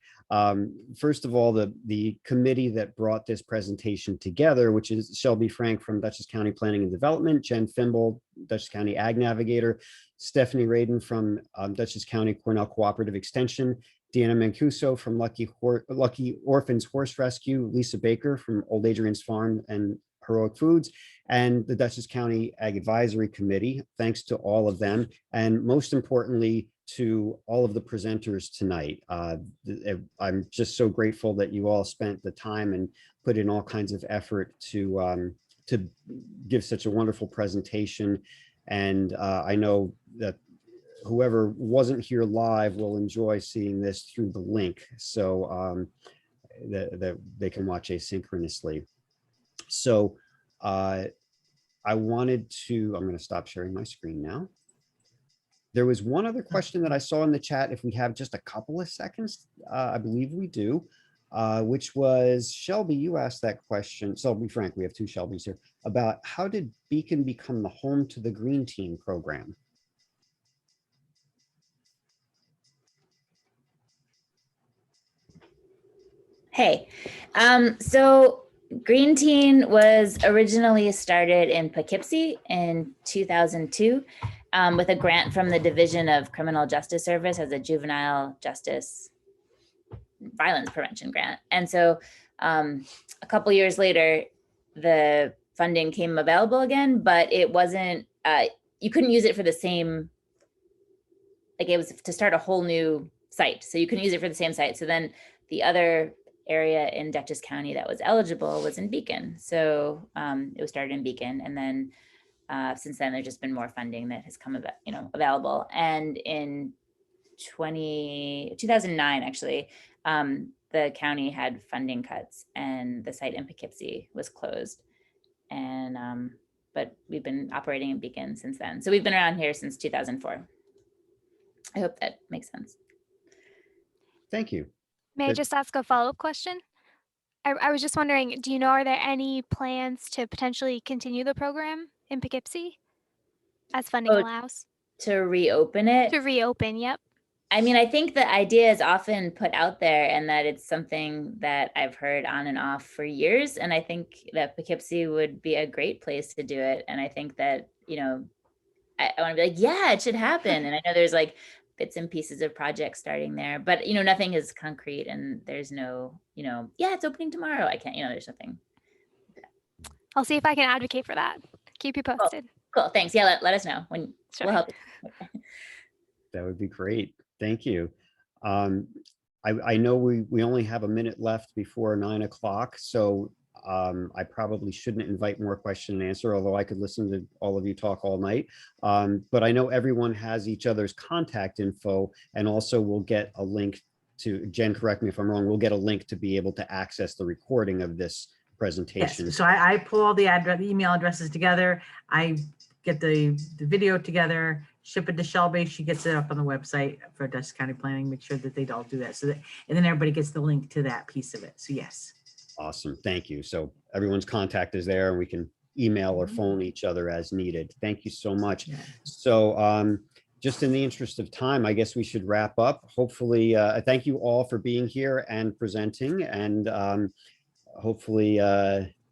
first of all, the committee that brought this presentation together, which is Shelby Frank from Dutchess County Planning and Development, Jen Fimble, Dutchess County Ag Navigator, Stephanie Radin from Dutchess County Cornell Cooperative Extension, Deanna Mancuso from Lucky Orphans Horse Rescue, Lisa Baker from Old Adrian's Farm and Heroic Foods, and the Dutchess County Ag Advisory Committee. Thanks to all of them. And most importantly, to all of the presenters tonight. I'm just so grateful that you all spent the time and put in all kinds of effort to give such a wonderful presentation. And I know that whoever wasn't here live will enjoy seeing this through the link, so that they can watch asynchronously. So I wanted to, I'm going to stop sharing my screen now. There was one other question that I saw in the chat, if we have just a couple of seconds, I believe we do, which was, Shelby, you asked that question. So be frank, we have 2 Shelbys here, about how did Beacon become the home to the Green Team program? Hey, so Green Teen was originally started in Poughkeepsie in 2002 with a grant from the Division of Criminal Justice Service as a juvenile justice violence prevention grant. And so a couple years later, the funding came available again, but it wasn't, you couldn't use it for the same, like it was to start a whole new site. So you couldn't use it for the same site. So then the other area in Dutchess County that was eligible was in Beacon. So it was started in Beacon, and then since then there's just been more funding that has come about, available. And in 2009, actually, the county had funding cuts and the site in Poughkeepsie was closed. And but we've been operating in Beacon since then. So we've been around here since 2004. I hope that makes sense. Thank you. May I just ask a follow-up question? I was just wondering, do you know, are there any plans to potentially continue the program in Poughkeepsie as funding allows? To reopen it? To reopen, yep. I mean, I think the idea is often put out there and that it's something that I've heard on and off for years. And I think that Poughkeepsie would be a great place to do it. And I think that, I want to be like, yeah, it should happen. And I know there's like bits and pieces of projects starting there, but nothing is concrete and there's no, yeah, it's opening tomorrow. I can't, there's nothing. I'll see if I can advocate for that. Keep you posted. Cool. Thanks. Yeah. Let us know when we'll help. That would be great. Thank you. I know we only have a minute left before 9 o'clock. So I probably shouldn't invite more question and answer, although I could listen to all of you talk all night. But I know everyone has each other's contact info, and also we'll get a link to, Jen, correct me if I'm wrong, we'll get a link to be able to access the recording of this presentation. Yes. So I pull all the email addresses together. I get the video together, ship it to Shelby. She gets it up on the website for Dutchess County Planning, make sure that they all do that. So that, and then everybody gets the link to that piece of it. So yes. Awesome. Thank you. So everyone's contact is there and we can email or phone each other as needed. Thank you so much. Yeah. So just in the interest of time, I guess we should wrap up. Hopefully, thank you all for being here and presenting, and hopefully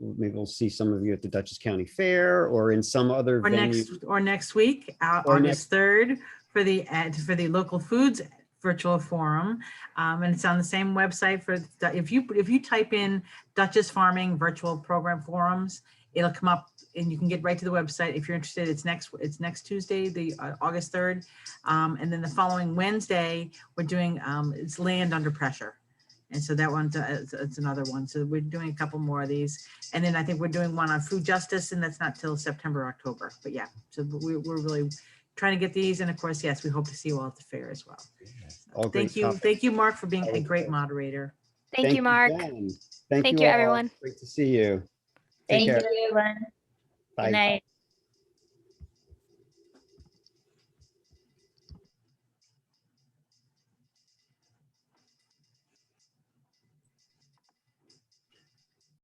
maybe we'll see some of you at the Dutchess County Fair or in some other venue. Next week, August 3rd for the local foods virtual forum, and it's on the same website. For if you type in Dutchess Farming virtual program forums, it'll come up and you can get right to the website if you're interested. It's next Tuesday, the August 3rd. And then the following Wednesday, we're doing, it's Land Under Pressure. And so that one's, it's another one. So we're doing a couple more of these. And then I think we're doing one on food justice, and that's not till September, October. But yeah, so we're really trying to get these. And of course, yes, we hope to see you all at the fair as well. All great Thank you. topics. Thank you, Mark, for being a Always great great. moderator. Thank you, Mark. Jen. Thank you, all. everyone. Great to see you. Take Thank you, care. everyone. Bye. Good night.